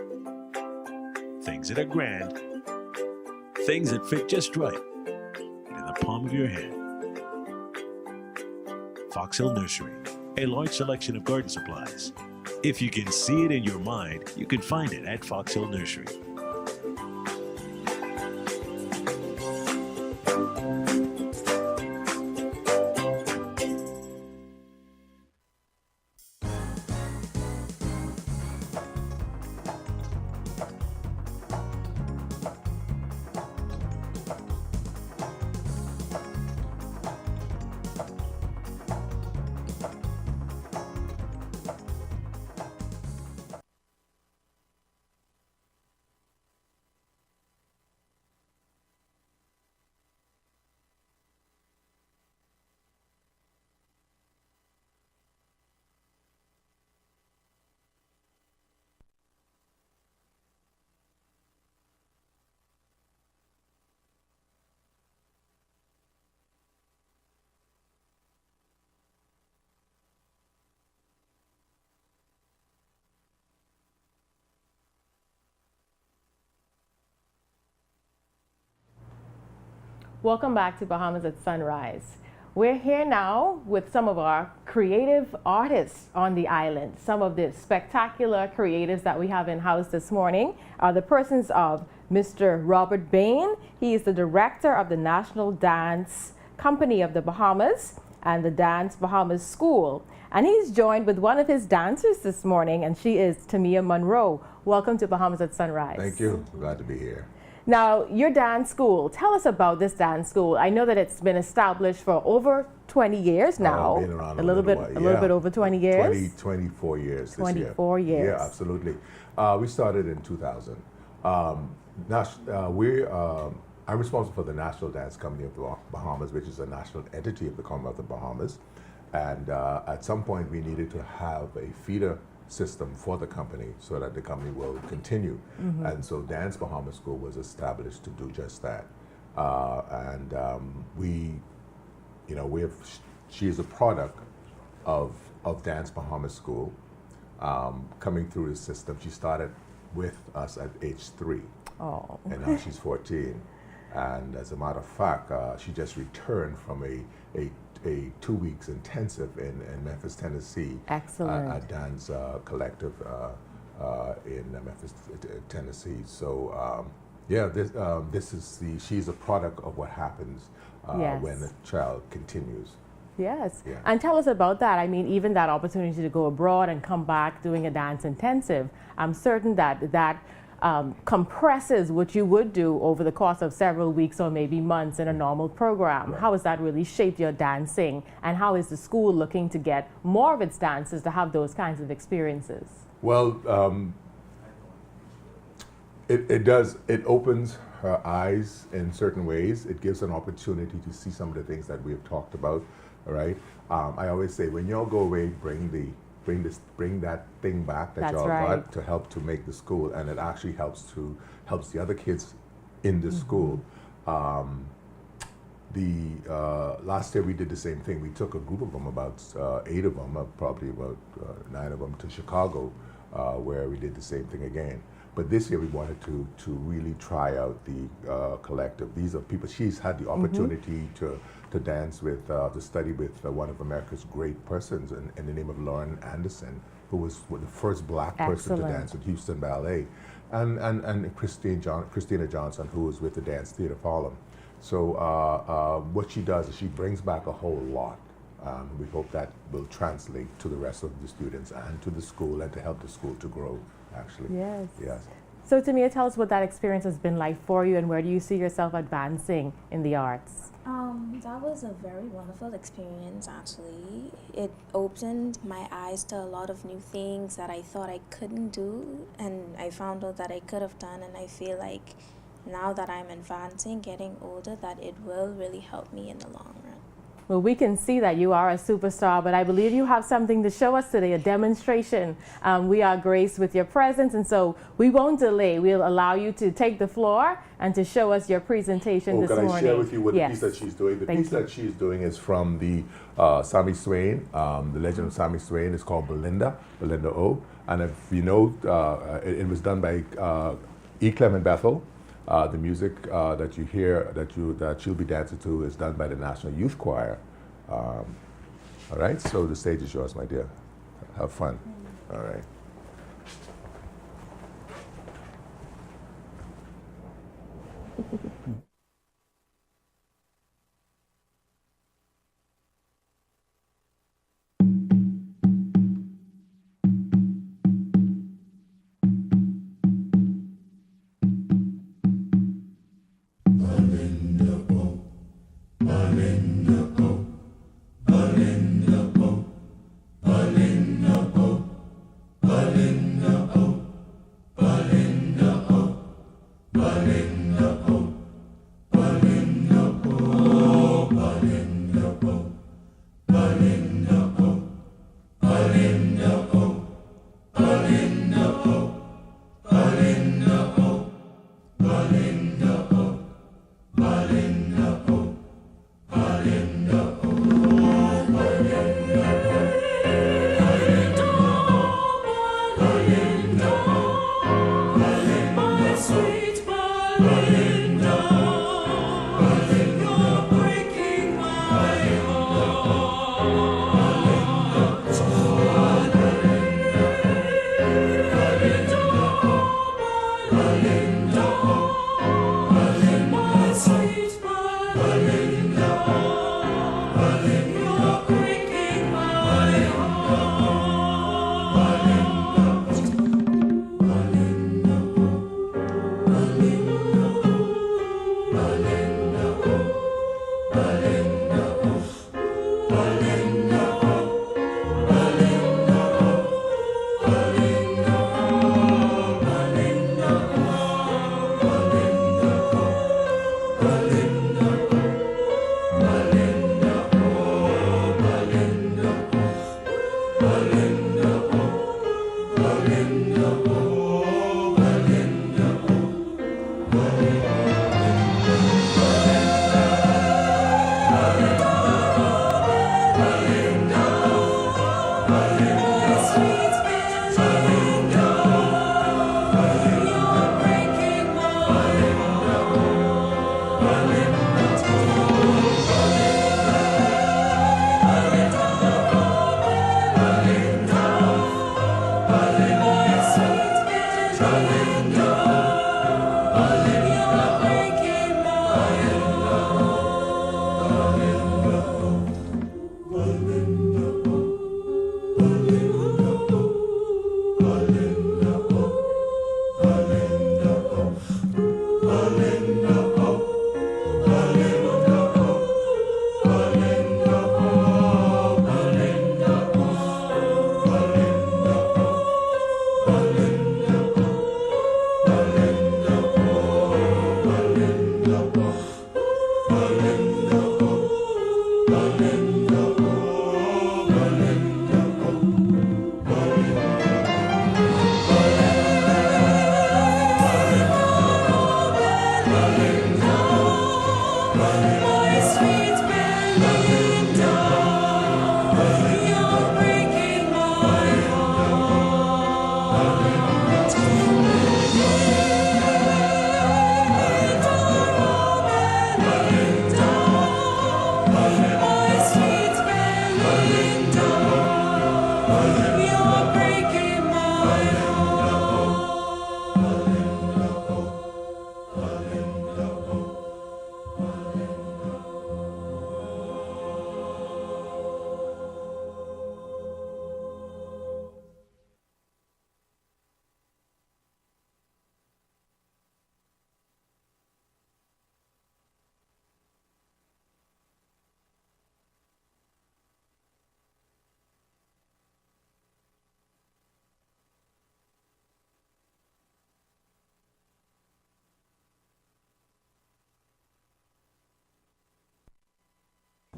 [SPEAKER 20] things that are grand, things that fit just right in the palm of your hand. Fox Hill Nursery, a large selection of garden supplies. If you can see it in your mind, you can find it at Fox Hill Nursery.
[SPEAKER 2] Welcome back to Bahamas at Sunrise. We're here now with some of our creative artists on the island. Some of the spectacular creatives that we have in house this morning are the persons of Mr. Robert Bain. He is the director of the National Dance Company of the Bahamas and the Dance Bahamas School. And he's joined with one of his dancers this morning, and she is Tamia Monroe. Welcome to Bahamas at Sunrise.
[SPEAKER 22] Thank you. Glad to be here.
[SPEAKER 2] Now, your dance school, tell us about this dance school. I know that it's been established for over 20 years now.
[SPEAKER 22] Been around
[SPEAKER 2] a little bit over 20 years.
[SPEAKER 22] 24 years this
[SPEAKER 2] 24 years.
[SPEAKER 22] Yeah, absolutely. We started in 2000. I'm responsible for the National Dance Company of the Bahamas, which is a national entity of the Commonwealth of Bahamas. And at some point, we needed to have a feeder system for the company so that the company will continue. And so Dance Bahamas School was established to do just that. She is a product of Dance Bahamas School coming through the system. She started with us at age 3.
[SPEAKER 2] Oh.
[SPEAKER 22] And now she's 14. And as a matter of fact, she just returned from a 2 weeks intensive in Memphis, Tennessee.
[SPEAKER 2] Excellent.
[SPEAKER 22] At Dance Collective in Memphis, Tennessee. So she's a product of what happens when a child continues.
[SPEAKER 2] Yes.
[SPEAKER 22] Yeah.
[SPEAKER 2] And tell us about that. I mean, even that opportunity to go abroad and come back doing a dance intensive, I'm certain that compresses what you would do over the course of several weeks or maybe months in a normal program. Right. How has that really shaped your dancing? And how is the school looking to get more of its dancers to have those kinds of experiences?
[SPEAKER 22] Well, it opens her eyes in certain ways. It gives an opportunity to see some of the things that we have talked about, all right? I always say, when y'all go away, bring that thing back that y'all got to help to make the school, and it actually helps the other kids in the school. Last year we did the same thing. We took a group of them, about 8 of them, probably about 9 of them, to Chicago, where we did the same thing again. But this year we wanted to really try out the collective. These are people, she's had the opportunity to dance with, to study with one of America's great persons in the name of Lauren Anderson, who was the first black person to dance with Houston Ballet, and Christina Johnson, who was with the Dance Theater of Harlem. So what she does is she brings back a whole lot. We hope that will translate to the rest of the students and to the school and to help the school to grow, actually.
[SPEAKER 2] Yes.
[SPEAKER 22] Yes.
[SPEAKER 2] So Tamia, tell us what that experience has been like for you and where do you see yourself advancing in the arts?
[SPEAKER 1] That was a very wonderful experience, actually. It opened my eyes to a lot of new things that I thought I couldn't do, and I found out that I could have done, and I feel like now that I'm advancing, getting older, that it will really help me in the long run.
[SPEAKER 2] Well, we can see that you are a superstar, but I believe you have something to show us today, a demonstration. We are graced with your presence, and so we won't delay. We'll allow you to take the floor and to show us your presentation this morning.
[SPEAKER 22] Can I share with you what the piece that she's doing? The piece that she's doing is from the Sammy Swain, the legend of Sammy Swain. It's called Belinda O. And if you know, it was done by E. Clement Bethel. The music that you hear, that she'll be dancing to, is done by the National Youth Choir. All right, so the stage is yours, my dear. Have fun. All right.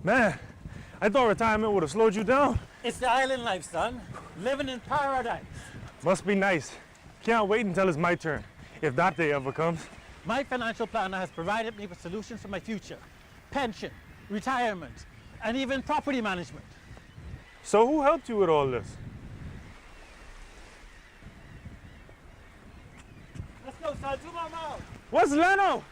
[SPEAKER 10] Man, I thought retirement would have slowed you down.
[SPEAKER 11] It's the island life, son. Living in paradise.
[SPEAKER 10] Must be nice. Can't wait until it's my turn, if that day ever comes.
[SPEAKER 11] My financial planner has provided me with solutions for my future. Pension, retirement, and even property management.
[SPEAKER 10] So who helped you with all this?
[SPEAKER 11] Let's go, son. To my mouth.
[SPEAKER 10] What's Leno?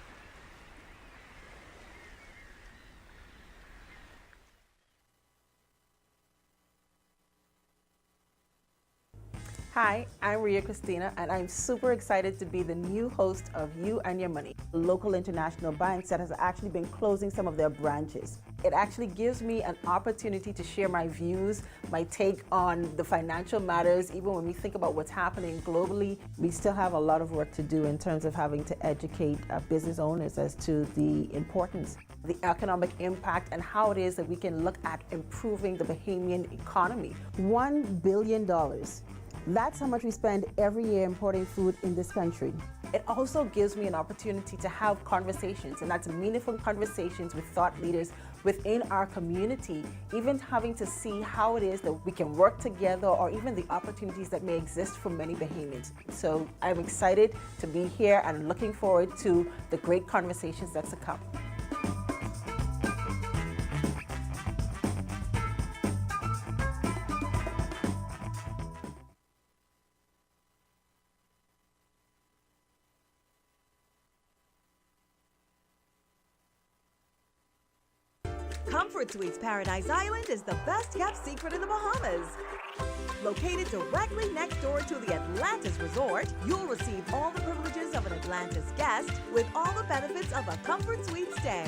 [SPEAKER 3] Hi, I'm Ria Christina, and I'm super excited to be the new host of You and Your Money, local international banks that has actually been closing some of their branches. It actually gives me an opportunity to share my views, my take on the financial matters. Even when we think about what's happening globally, we still have a lot of work to do in terms of having to educate business owners as to the importance, the economic impact, and how it is that we can look at improving the Bahamian economy. $1 billion. That's how much we spend every year importing food in this country. It also gives me an opportunity to have conversations, and that's meaningful conversations with thought leaders within our community, even having to see how it is that we can work together, or even the opportunities that may exist for many Bahamians. So I'm excited to be here and looking forward to the great conversations that's to come.
[SPEAKER 7] Comfort Suites Paradise Island is the best kept secret in the Bahamas. Located directly next door to the Atlantis Resort, you'll receive all the privileges of an Atlantis guest with all the benefits of a Comfort Suite stay.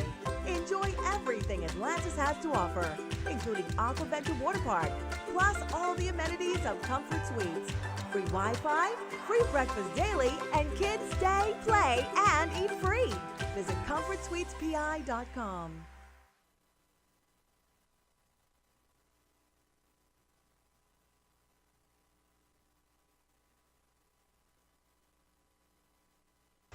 [SPEAKER 7] Enjoy everything Atlantis has to offer, including Aquaventure Water Park, plus all the amenities of Comfort Suites. Free Wi-Fi, free breakfast daily, and kids stay, play, and eat free. Visit ComfortSuitesPI.com.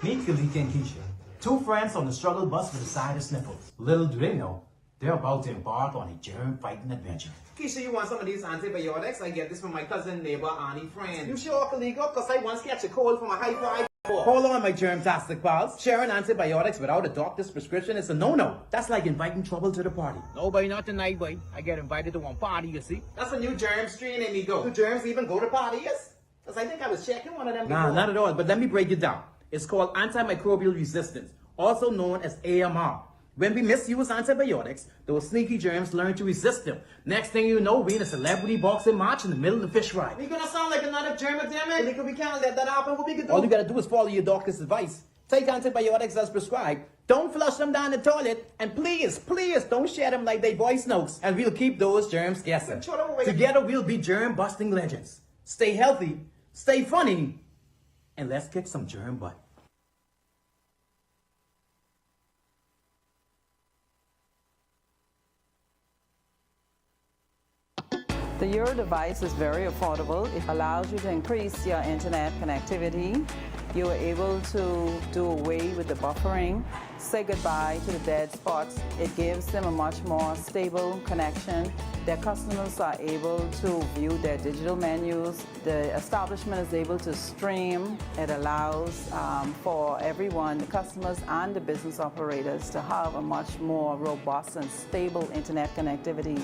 [SPEAKER 8] Meet Khalik and Keisha, two friends on the struggle bus with a side of sniffles. Little do they know, they're about to embark on a germ-fighting adventure. Keisha, you want some of these antibiotics? I get this from my cousin, neighbor, auntie, friend. You sure, Khalik? Because I once catch a cold from a high-fly. Hold on, my germ-tastic pals. Sharing antibiotics without a doctor's prescription is a no-no. That's like inviting trouble to the party.
[SPEAKER 9] No, boy, not tonight, boy. I get invited to one party, you see.
[SPEAKER 8] That's a new germ strain in me go. Do germs even go to parties? Because I think I was checking one of them before. Nah, not at all, but let me break it down. It's called antimicrobial resistance, also known as AMR. When we misuse antibiotics, those sneaky germs learn to resist them. Next thing you know, we in a celebrity boxing match in the middle of the fish fry.
[SPEAKER 9] We gonna sound like another germ epidemic?
[SPEAKER 8] We can't let that happen. What we can do? All you gotta do is follow your doctor's advice. Take antibiotics as prescribed. Don't flush them down the toilet. And please, please don't share them like they voice notes. And we'll keep those germs guessing. Together we'll be germ-busting legends. Stay healthy, stay funny, and let's kick some germ butt.
[SPEAKER 4] The Euro device is very affordable. It allows you to increase your internet connectivity. You are able to do away with the buffering, say goodbye to the dead spots. It gives them a much more stable connection. Their customers are able to view their digital menus. The establishment is able to stream. It allows for everyone, the customers and the business operators, to have a much more robust and stable internet connectivity.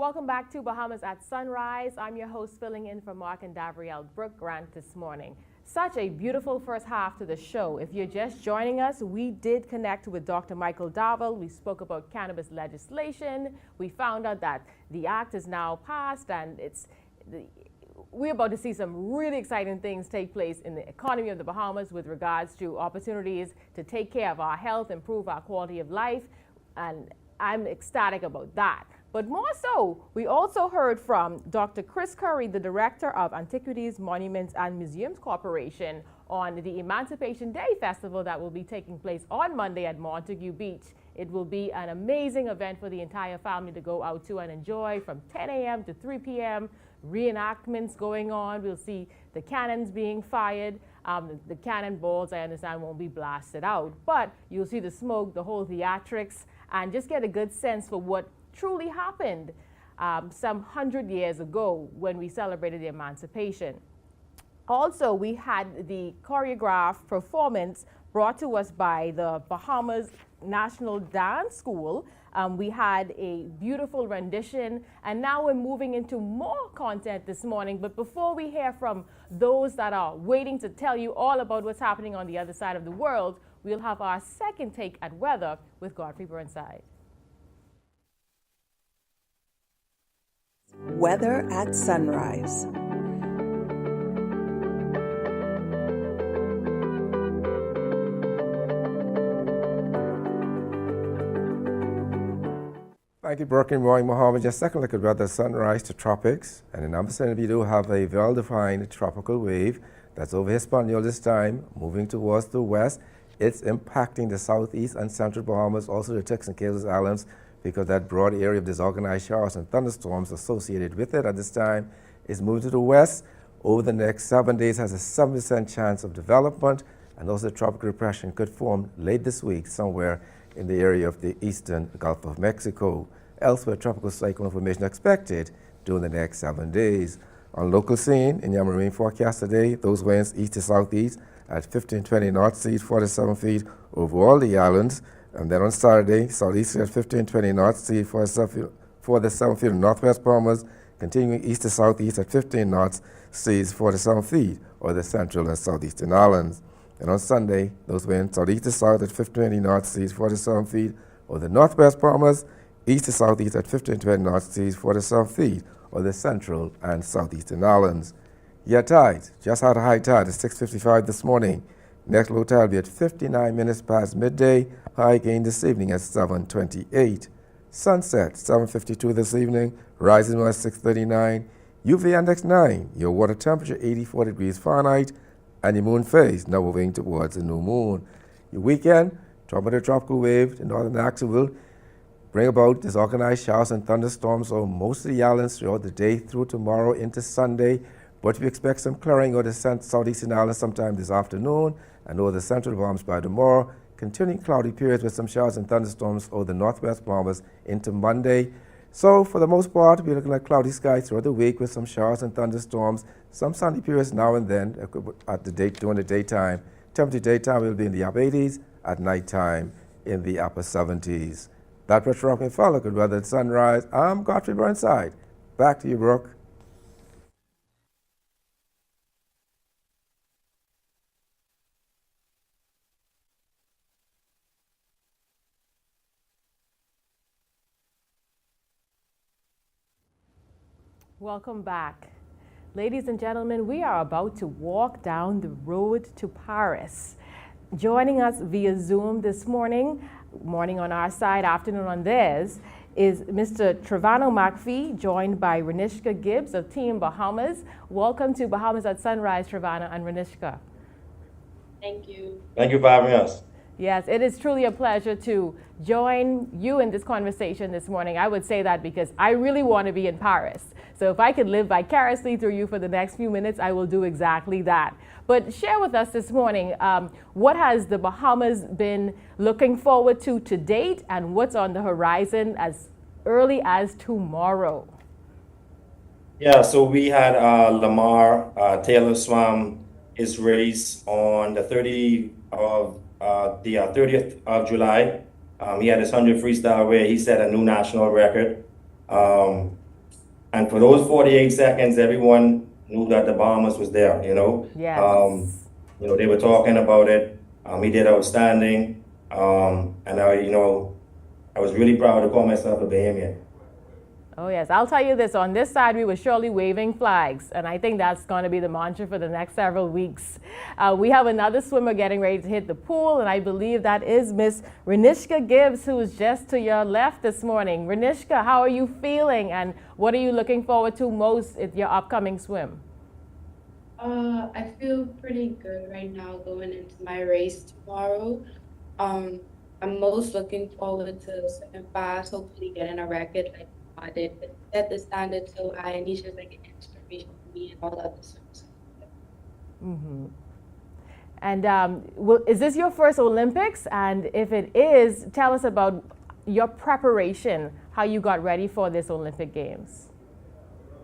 [SPEAKER 2] Welcome back to Bahamas at Sunrise. I'm your host, filling in for Mark and Davriel Brooke Grant this morning. Such a beautiful first half to the show. If you're just joining us, we did connect with Dr. Michael Darville. We spoke about cannabis legislation. We found out that the act is now passed, and we're about to see some really exciting things take place in the economy of the Bahamas with regards to opportunities to take care of our health, improve our quality of life, and I'm ecstatic about that. But more so, we also heard from Dr. Chris Curry, the Director of Antiquities, Monuments, and Museums Corporation, on the Emancipation Day Festival that will be taking place on Monday at Montague Beach. It will be an amazing event for the entire family to go out to and enjoy from 10 a.m. to 3 p.m. Reenactments going on. We'll see the cannons being fired. The cannonballs, I understand, won't be blasted out, but you'll see the smoke, the whole theatrics, and just get a good sense for what truly happened some 100 years ago when we celebrated the emancipation. Also, we had the choreographed performance brought to us by the Bahamas National Dance School. We had a beautiful rendition, and now we're moving into more content this morning. But before we hear from those that are waiting to tell you all about what's happening on the other side of the world, we'll have our second take at weather with Godfrey Burnside.
[SPEAKER 5] Weather at sunrise.
[SPEAKER 6] Thank you, Brooke. Good morning, Mohammed. Just second look at weather, sunrise to tropics. And in our vicinity, we do have a well-defined tropical wave that's over Hispaniola this time, moving towards the west. It's impacting the southeast and central Bahamas, also the Turks and Caicos Islands, because that broad area of disorganized showers and thunderstorms associated with it at this time is moving to the west. Over the next 7 days has a 7% chance of development, and also the tropical depression could form late this week somewhere in the area of the eastern Gulf of Mexico. Elsewhere, tropical cyclone formation expected during the next 7 days. On local scene, in your marine forecast today, those winds east to southeast at 15-20 knots, seas 47 feet over all the islands. And then on Saturday, southeast at 15-20 knots, seas 47 feet in northwest Bahamas, continuing east to southeast at 15 knots, seas 47 feet over the central and southeastern islands. And on Sunday, those winds southeast to south at 15-20 knots, seas 47 feet over the northwest Bahamas, east to southeast at 15-20 knots, seas 47 feet over the central and southeastern islands. Your tides just had a high tide at 6:55 this morning. Next low tide will be at 59 minutes past midday. High again this evening at 7:28. Sunset 7:52 this evening. Rising at 6:39. UV index 9. Your water temperature 84 degrees Fahrenheit. And your moon phase now moving towards the new moon. Your weekend, tropical wave, the northern axis will bring about disorganized showers and thunderstorms over most of the islands throughout the day through tomorrow into Sunday. But we expect some clearing over the southeastern islands sometime this afternoon and over the central Bahamas by tomorrow. Continuing cloudy periods with some showers and thunderstorms over the northwest Bahamas into Monday. So for the most part, we're looking at cloudy skies throughout the week with some showers and thunderstorms, some sunny periods now and then during the daytime. Temperature daytime will be in the upper 80s, at nighttime in the upper 70s. That was Tropical Follow Good Weather at Sunrise. I'm Godfrey Burnside. Back to you, Brooke.
[SPEAKER 2] Welcome back. Ladies and gentlemen, we are about to walk down the road to Paris. Joining us via Zoom this morning on our side, afternoon on theirs, is Mr. Trevano McPhee, joined by Renishka Gibbs of Team Bahamas. Welcome to Bahamas at Sunrise, Trevano and Renishka.
[SPEAKER 23] Thank you. Thank you for having us.
[SPEAKER 2] Yes, it is truly a pleasure to join you in this conversation this morning. I would say that because I really want to be in Paris. So if I could live vicariously through you for the next few minutes, I will do exactly that. But share with us this morning, what has the Bahamas been looking forward to date, and what's on the horizon as early as tomorrow?
[SPEAKER 23] Yeah, so we had Lamar Taylor swam his race on the 30th of July. He had his 100 freestyle where he set a new national record. And for those 48 seconds, everyone knew that the Bahamas was there, you know?
[SPEAKER 2] Yes.
[SPEAKER 23] You know, they were talking about it. He did outstanding. And I was really proud to call myself a Bahamian.
[SPEAKER 2] Oh, yes. I'll tell you this. On this side, we were surely waving flags. And I think that's going to be the mantra for the next several weeks. We have another swimmer getting ready to hit the pool. And I believe that is Miss Renishka Gibbs, who is just to your left this morning. Renishka, how are you feeling? And what are you looking forward to most at your upcoming swim?
[SPEAKER 12] I feel pretty good right now going into my race tomorrow. I'm most looking forward to swimming fast, hopefully getting a record like I did. Set the standard so Nisha's like an inspiration for me and all other swimmers.
[SPEAKER 2] Mm-hmm. And is this your first Olympics? And if it is, tell us about your preparation, how you got ready for this Olympic Games.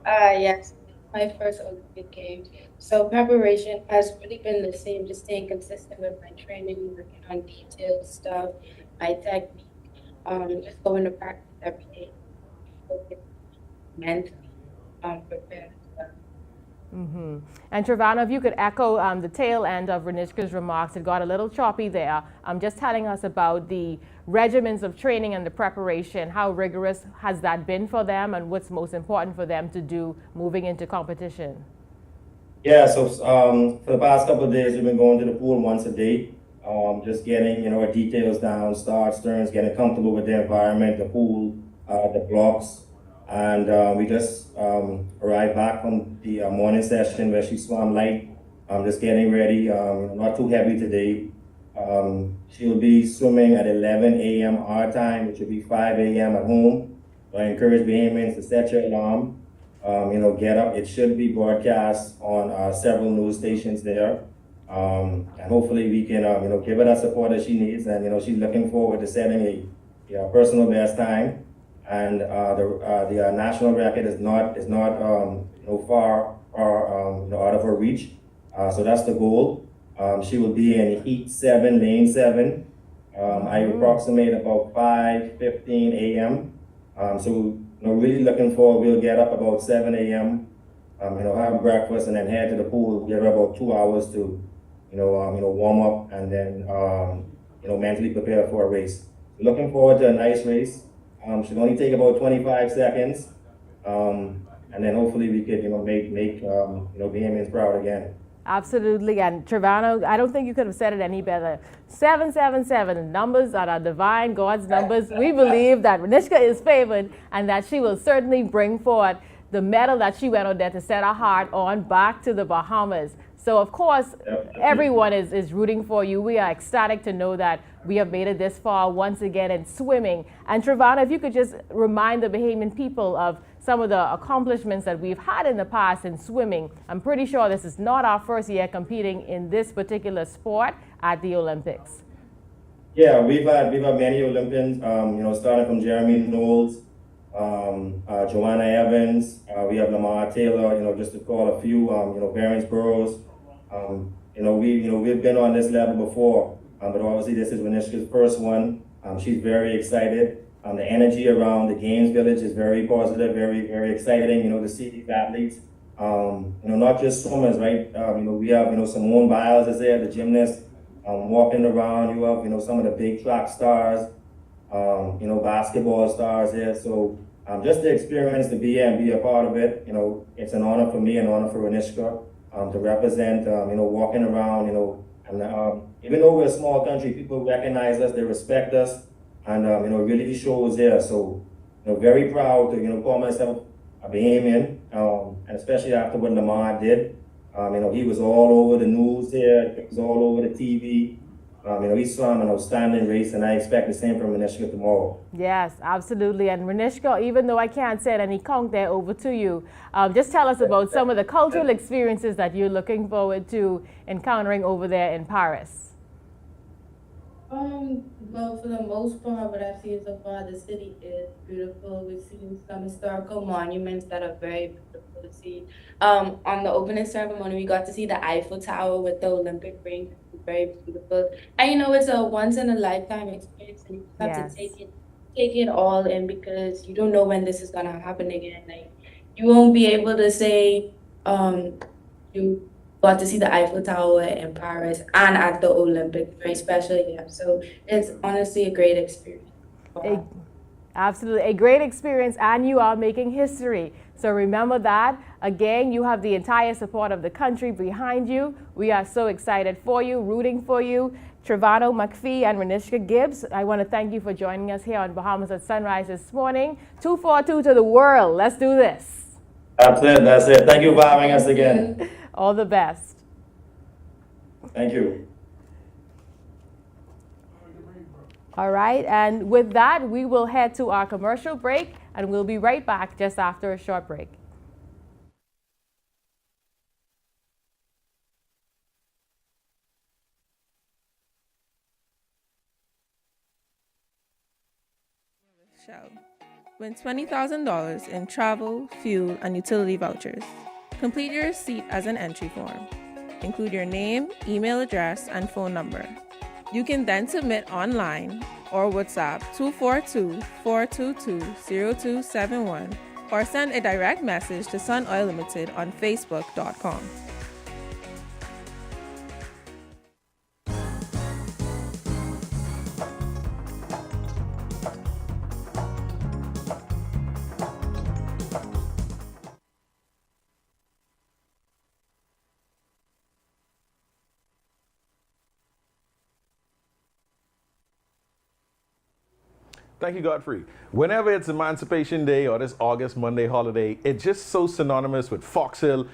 [SPEAKER 12] Yes, my first Olympic Games. So preparation has really been the same, just staying consistent with my training, working on detailed stuff, my technique, just going to practice every day, mentally prepared as well.
[SPEAKER 2] Mm-hmm. And Trevana, if you could echo the tail end of Renishka's remarks, it got a little choppy there. Just telling us about the regimens of training and the preparation. How rigorous has that been for them, and what's most important for them to do moving into competition?
[SPEAKER 23] Yeah, so for the past couple of days, we've been going to the pool once a day, just getting our details down, starts, turns, getting comfortable with the environment, the pool, the blocks. And we just arrived back from the morning session where she swam light. Just getting ready, not too heavy today. She'll be swimming at 11 a.m. our time, which will be 5 a.m. at home. So I encourage Bahamians to set your alarm, get up. It should be broadcast on several news stations there. And hopefully we can, give her that support that she needs. And, she's looking forward to setting a personal best time. And the national record is not far out of her reach. So that's the goal. She will be in heat 7, lane 7. I approximate about 5:15 a.m. So really looking forward. We'll get up about 7 a.m. Have breakfast and then head to the pool. Give her about 2 hours to warm up and then mentally prepare for a race. Looking forward to a nice race. Should only take about 25 seconds, and then hopefully we could, make Bahamians proud again.
[SPEAKER 2] Absolutely, and Trevana, I don't think you could have said it any better. 777, numbers that are divine, God's numbers. We believe that Renishka is favored, and that she will certainly bring forth the medal that she went on there to set her heart on back to the Bahamas. So, of course, everyone is rooting for you. We are ecstatic to know that we have made it this far once again in swimming. And Trevana, if you could just remind the Bahamian people of some of the accomplishments that we've had in the past in swimming. I'm pretty sure this is not our first year competing in this particular sport at the Olympics.
[SPEAKER 23] Yeah, we've had many Olympians, starting from Jeremy Knowles, Joanna Evans, we have Lamar Taylor, just to call a few, Barons Burroughs. We've been on this level before, but obviously this is Renishka's first one. She's very excited. The energy around the Games Village is very positive, very, very exciting, to see these athletes. Not just swimmers, right? We have, Simone Biles is there, the gymnast, walking around. You have, some of the big track stars, basketball stars here. So just the experience to be here and be a part of it, it's an honor for me, an honor for Renishka. To represent, walking around, and even though we're a small country, people recognize us, they respect us, and really shows here. So, very proud to call myself a Bahamian, and especially after what Lamar did. He was all over the news here, he was all over the TV. He swam an outstanding race, and I expect the same from Renishka tomorrow.
[SPEAKER 2] Yes, absolutely. And Renishka, even though I can't set any count there, over to you. Just tell us about some of the cultural experiences that you're looking forward to encountering over there in Paris.
[SPEAKER 12] Well, for the most part, what I've seen so far, the city is beautiful. We've seen some historical monuments that are very beautiful to see. On the opening ceremony, we got to see the Eiffel Tower with the Olympic ring. Very beautiful. And it's a once in a lifetime experience, and you have to take it all in, because you don't know when this is gonna happen again. Like, you won't be able to say you got to see the Eiffel Tower in Paris and at the Olympics, very special, yeah. So it's honestly a great experience.
[SPEAKER 2] Absolutely, a great experience, and you are making history. So remember that. Again, you have the entire support of the country behind you. We are so excited for you, rooting for you. Trevano McPhee and Renishka Gibbs, I want to thank you for joining us here on Bahamas at Sunrise this morning. 242 to the world. Let's do this.
[SPEAKER 23] That's it. Thank you for having us again.
[SPEAKER 2] All the best.
[SPEAKER 23] Thank you.
[SPEAKER 2] All right, and with that, we will head to our commercial break, and we'll be right back just after a short break.
[SPEAKER 13] Shell. Win $20,000 in travel, fuel, and utility vouchers. Complete your receipt as an entry form. Include your name, email address, and phone number. You can then submit online or WhatsApp 242-422-0271 or send a direct message to Sun Oil Limited on Facebook.com.
[SPEAKER 14] Thank you, Godfrey. Whenever it's Emancipation Day or this August Monday holiday, it's just so synonymous with Fox Hill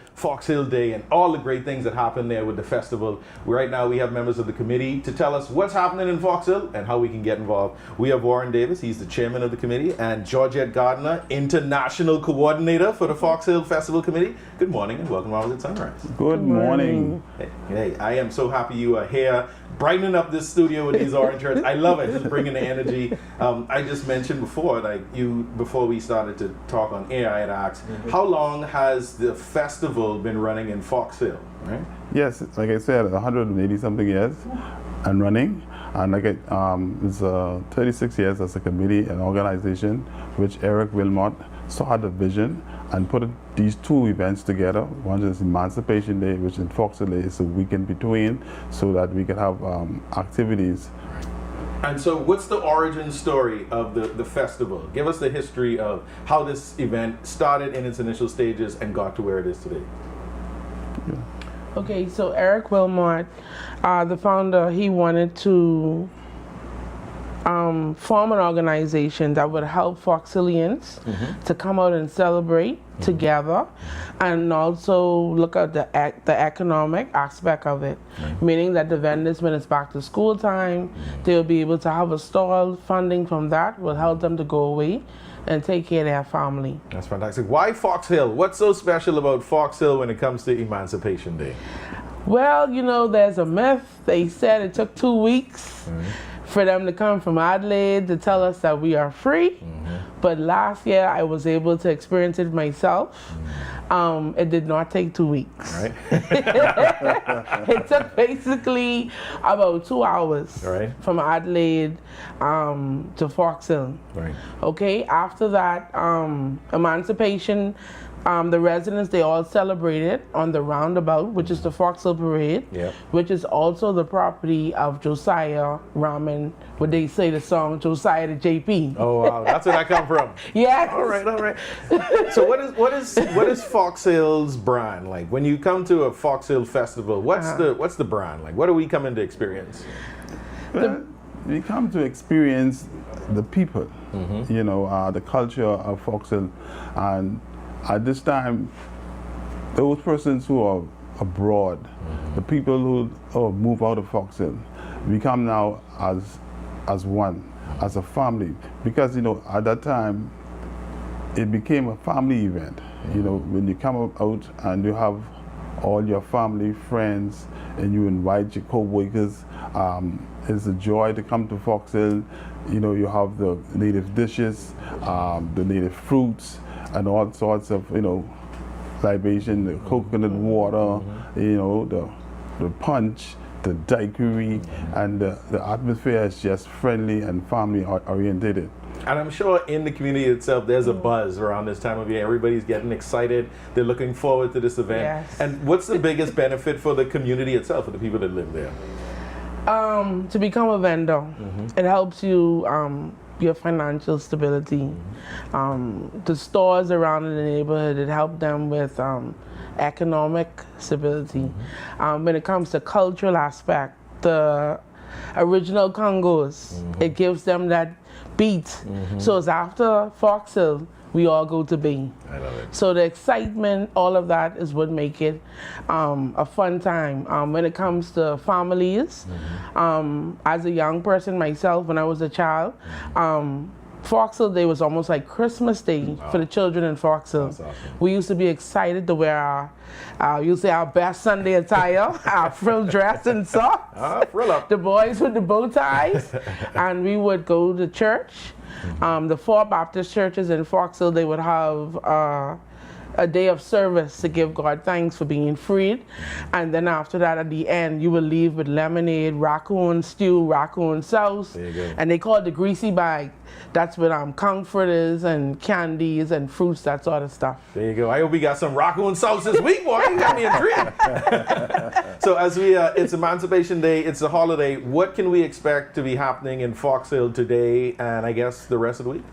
[SPEAKER 14] Day, and all the great things that happen there with the festival. Right now, we have members of the committee to tell us what's happening in Fox Hill and how we can get involved. We have Warren Davis, he's the chairman of the committee, and Georgette Gardner, international coordinator for the Fox Hill Festival Committee. Good morning and welcome to Sunrise.
[SPEAKER 15] Good morning.
[SPEAKER 14] Hey, I am so happy you are here, brightening up this studio with these orange shirts. I love it, just bringing the energy. I just mentioned before, before we started to talk on air, I had asked, how long has the festival been running in Fox Hill, right?
[SPEAKER 15] Yes, like I said, 180 something years and running. And it's 36 years as a committee and organization, which Eric Wilmot saw the vision and put these two events together. One is Emancipation Day, which in Fox Hill is a week in between, so that we can have activities.
[SPEAKER 14] And so what's the origin story of the festival? Give us the history of how this event started in its initial stages and got to where it is today.
[SPEAKER 24] Okay, so Eric Wilmot, the founder, he wanted to form an organization that would help Foxhillians to come out and celebrate together, and also look at the economic aspect of it, meaning that the vendors, when it's back to school time, they'll be able to have a stall. Funding from that will help them to go away and take care of their family.
[SPEAKER 14] That's fantastic. Why Fox Hill? What's so special about Fox Hill when it comes to Emancipation Day?
[SPEAKER 24] Well, you know, there's a myth. They said it took 2 weeks for them to come from Adelaide to tell us that we are free. But last year I was able to experience it myself. It did not take 2 weeks.
[SPEAKER 14] Right.
[SPEAKER 24] It took basically about 2 hours from Adelaide to Fox Hill.
[SPEAKER 14] Right.
[SPEAKER 24] Okay, after that, Emancipation, the residents, they all celebrated on the roundabout, which is the Fox Hill Parade, which is also the property of Josiah Raman, what they say the song, Josiah the JP.
[SPEAKER 14] Oh wow, that's where that come from.
[SPEAKER 24] Yes.
[SPEAKER 14] All right. So what is Fox Hill's brand like? When you come to a Fox Hill festival, what's the brand like? What are we coming to experience?
[SPEAKER 15] We come to experience the people, you know, the culture of Fox Hill, and at this time, those persons who are abroad, the people who move out of Fox Hill, we come now as one, as a family, because you know at that time it became a family event. You know, when you come out and you have all your family, friends, and you invite your co-workers, it's a joy to come to Fox Hill. You know, you have the native dishes, the native fruits, and all sorts of, you know, libation, the coconut water, you know, the punch, the daiquiri, and the atmosphere is just friendly and family orientated.
[SPEAKER 14] And I'm sure in the community itself, there's a buzz around this time of year. Everybody's getting excited. They're looking forward to this event.
[SPEAKER 24] Yes.
[SPEAKER 14] And what's the biggest benefit for the community itself, for the people that live there?
[SPEAKER 24] To become a vendor, it helps you your financial stability. The stores around in the neighborhood, it helps them with economic stability. When it comes to cultural aspect, the original Congos, it gives them that beat. So it's after Fox Hill, we all go to Bay.
[SPEAKER 14] I love it.
[SPEAKER 24] So the excitement, all of that is what make it a fun time. When it comes to families, as a young person myself, when I was a child, Fox Hill Day was almost like Christmas Day for the children in Fox Hill.
[SPEAKER 14] That's awesome.
[SPEAKER 24] We used to be excited to wear our best Sunday attire, our frill dress and socks.
[SPEAKER 14] Frill up.
[SPEAKER 24] The boys with the bow ties, and we would go to church. The 4 Baptist churches in Fox Hill, they would have a day of service to give God thanks for being freed. And then after that, at the end, you will leave with lemonade, raccoon stew, raccoon sauce.
[SPEAKER 14] There you go.
[SPEAKER 24] And they call it the greasy bag. That's with comforters and candies and fruits, that sort of stuff.
[SPEAKER 14] There you go. I hope we got some raccoon sauce this week, boy. You got me intrigued. So as we, it's Emancipation Day, it's a holiday. What can we expect to be happening in Fox Hill today and I guess the rest of the week?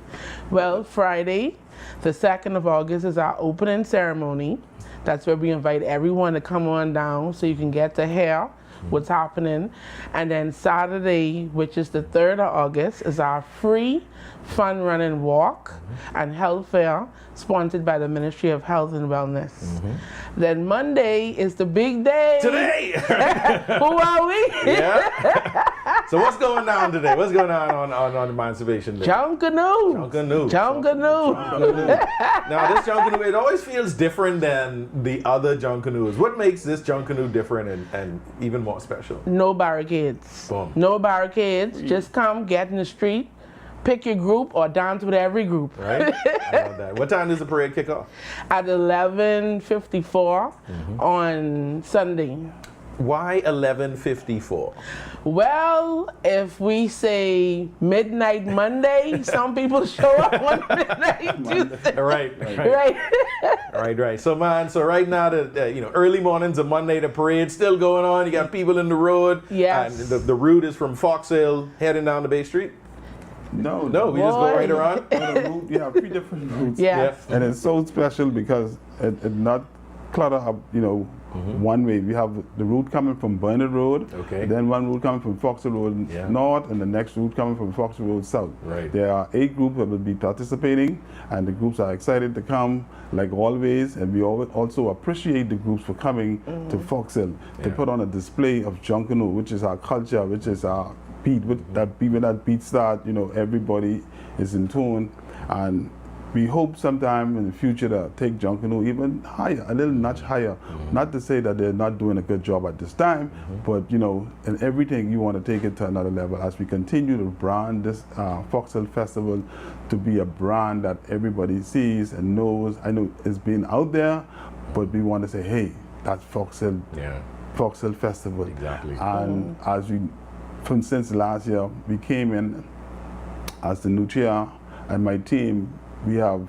[SPEAKER 24] Well, Friday, the 2nd of August is our opening ceremony. That's where we invite everyone to come on down so you can get to hear what's happening. And then Saturday, which is the 3rd of August, is our free fun running walk and health fair sponsored by the Ministry of Health and Wellness. Then Monday is the big day.
[SPEAKER 14] Today!
[SPEAKER 24] Who are we?
[SPEAKER 14] Yeah. So what's going on today? What's going on Emancipation Day?
[SPEAKER 24] Junkanoo.
[SPEAKER 14] Junkanoo.
[SPEAKER 24] Junkanoo.
[SPEAKER 14] Now this Junkanoo, it always feels different than the other Junkanoos. What makes this Junkanoo different and even more special?
[SPEAKER 24] No barricades.
[SPEAKER 14] Boom.
[SPEAKER 24] No barricades. Just come, get in the street, pick your group or dance with every group.
[SPEAKER 14] Right? I love that. What time does the parade kick off?
[SPEAKER 24] At 11:54 on Sunday.
[SPEAKER 14] Why 11:54?
[SPEAKER 24] Well, if we say midnight Monday, some people show up on midnight Tuesday.
[SPEAKER 14] Right. So right now, early mornings of Monday, the parade's still going on. You got people in the road.
[SPEAKER 24] Yes.
[SPEAKER 14] And the route is from Fox Hill heading down to Bay Street.
[SPEAKER 15] No,
[SPEAKER 14] we just go right around.
[SPEAKER 15] On the route, you have 3 different routes.
[SPEAKER 24] Yes.
[SPEAKER 15] And it's so special because it not clutter up, one way. We have the route coming from Burnett Road, then one route coming from Fox Hill Road North, and the next route coming from Fox Hill Road South.
[SPEAKER 14] Right.
[SPEAKER 15] There are 8 groups that will be participating, and the groups are excited to come, like always, and we also appreciate the groups for coming to Fox Hill to put on a display of Junkanoo, which is our culture, which is our beat. When that beat start, everybody is in tune, and we hope sometime in the future to take Junkanoo even higher, a little notch higher. Not to say that they're not doing a good job at this time, but in everything you want to take it to another level as we continue to brand this Fox Hill Festival to be a brand that everybody sees and knows. I know it's been out there, but we want to say, hey, that's Fox Hill, Fox Hill Festival.
[SPEAKER 14] Exactly.
[SPEAKER 15] And as since last year, we came in as the new chair, and my team, we have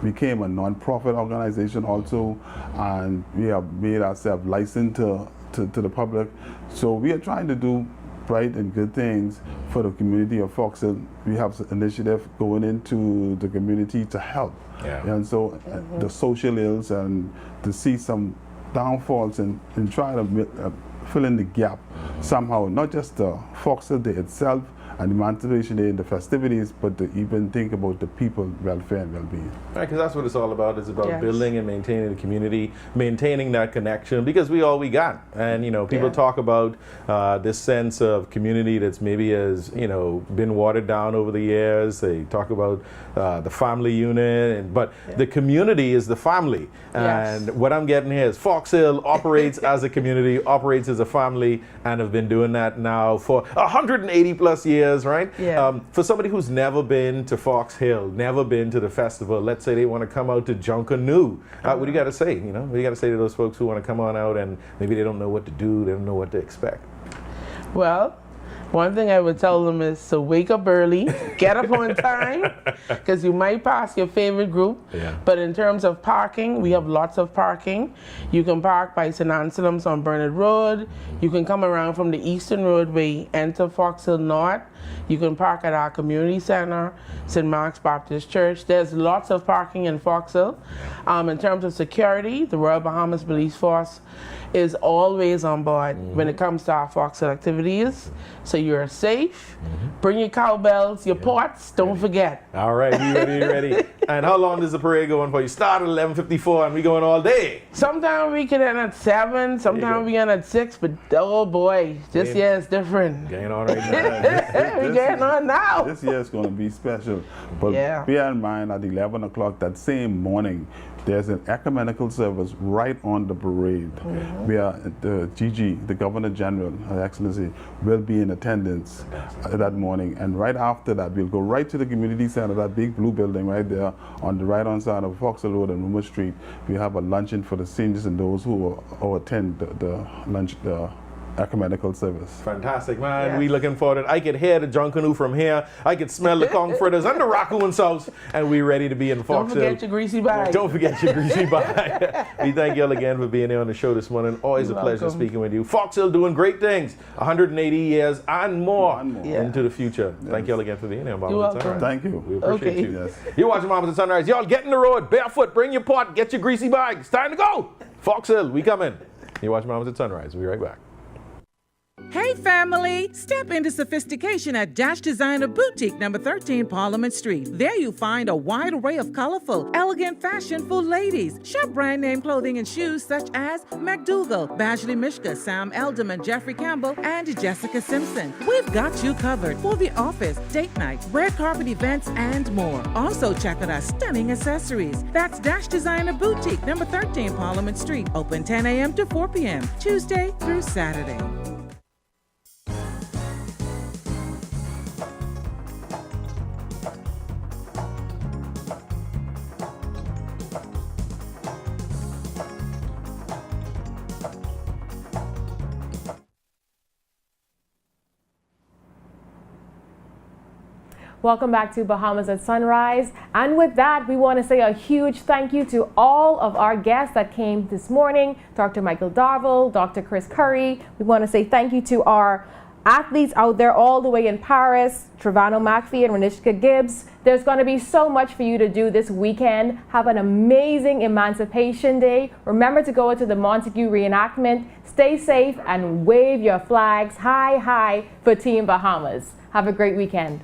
[SPEAKER 15] became a non-profit organization also, and we have made ourselves licensed to the public. So we are trying to do bright and good things for the community of Fox Hill. We have an initiative going into the community to help. And so the social ills and to see some downfalls and try to fill in the gap somehow, not just the Fox Hill Day itself and Emancipation Day and the festivities, but to even think about the people's welfare and well-being.
[SPEAKER 14] Right, because that's what it's all about. It's about building and maintaining the community, maintaining that connection, because we all we got. And people talk about this sense of community that's maybe has been watered down over the years. They talk about the family unit, but the community is the family. And what I'm getting here is Fox Hill operates as a community, operates as a family, and have been doing that now for 180 plus years. Right? For somebody who's never been to Fox Hill, never been to the festival, let's say they want to come out to Junkanoo, what do you got to say? What do you got to say to those folks who want to come on out and maybe they don't know what to do, they don't know what to expect?
[SPEAKER 24] Well, One thing I would tell them is to wake up early, get up on time, because you might pass your favorite group.
[SPEAKER 14] Yeah.
[SPEAKER 24] But in terms of parking, we have lots of parking. You can park by St. Anselm's on Burnett Road. You can come around from the Eastern Roadway, enter Fox Hill North. You can park at our community center, St. Mark's Baptist Church. There's lots of parking in Fox Hill. In terms of security, the Royal Bahamas Police Force is always on board when it comes to our Fox Hill activities. So you're safe. Bring your cowbells, your pots, don't forget.
[SPEAKER 14] All right, we ready. And how long does the parade go on for? You start at 11:54 and we going all day.
[SPEAKER 24] Sometimes we can end at 7, sometimes we end at 6, but oh boy, this year is different.
[SPEAKER 14] Getting on right now.
[SPEAKER 24] We're getting on now.
[SPEAKER 15] This year is going to be special. But
[SPEAKER 24] Yeah.
[SPEAKER 15] bear in mind, at 11 o'clock that same morning, there's an ecumenical service right on the parade where the GG, the Governor General, Her Excellency, will be in attendance that morning. And right after that, we'll go right to the community center, that big blue building right there on the right-hand side of Fox Hill Road and Rumor Street. We have a luncheon for the seniors and those who attend the ecumenical service.
[SPEAKER 14] Fantastic, man.
[SPEAKER 24] Yes.
[SPEAKER 14] We looking forward to it. I could hear the John Canoe from here. I could smell the Kong fritters and the raccoon sauce. And we ready to be in Fox
[SPEAKER 24] Don't forget your greasy bag.
[SPEAKER 14] Don't forget your greasy bag. We thank y'all again for being here on the show this morning. Always a pleasure speaking with you. Fox Hill doing great things. 180 years and more into the future. Thank y'all again for being here.
[SPEAKER 24] You're welcome.
[SPEAKER 15] Thank you.
[SPEAKER 14] We appreciate
[SPEAKER 24] Okay.
[SPEAKER 14] you. You're watching Bahamas at Sunrise. Y'all get in the road, barefoot, bring your pot, get your greasy bag. It's time to go. Fox Hill, we coming. You're watching Bahamas at Sunrise. We'll be right back.
[SPEAKER 16] Hey family, step into sophistication at Dash Designer Boutique, number 13 Parliament Street. There you find a wide array of colorful, elegant fashion for ladies. Shop brand name clothing and shoes such as McDougal, Badgley Mishka, Sam Elderman, Jeffrey Campbell, and Jessica Simpson. We've got you covered for the office, date night, red carpet events, and more. Also check out our stunning accessories. That's Dash Designer Boutique, number 13 Parliament Street. Open 10 a.m. to 4 p.m., Tuesday through Saturday.
[SPEAKER 2] Welcome back to Bahamas at Sunrise. And with that, we want to say a huge thank you to all of our guests that came this morning. Dr. Michael Darville, Dr. Chris Curry. We want to say thank you to our athletes out there all the way in Paris, Trevano McPhee and Renishka Gibbs. There's going to be so much for you to do this weekend. Have an amazing Emancipation Day. Remember to go to the Montague reenactment. Stay safe and wave your flags high, high for Team Bahamas. Have a great weekend.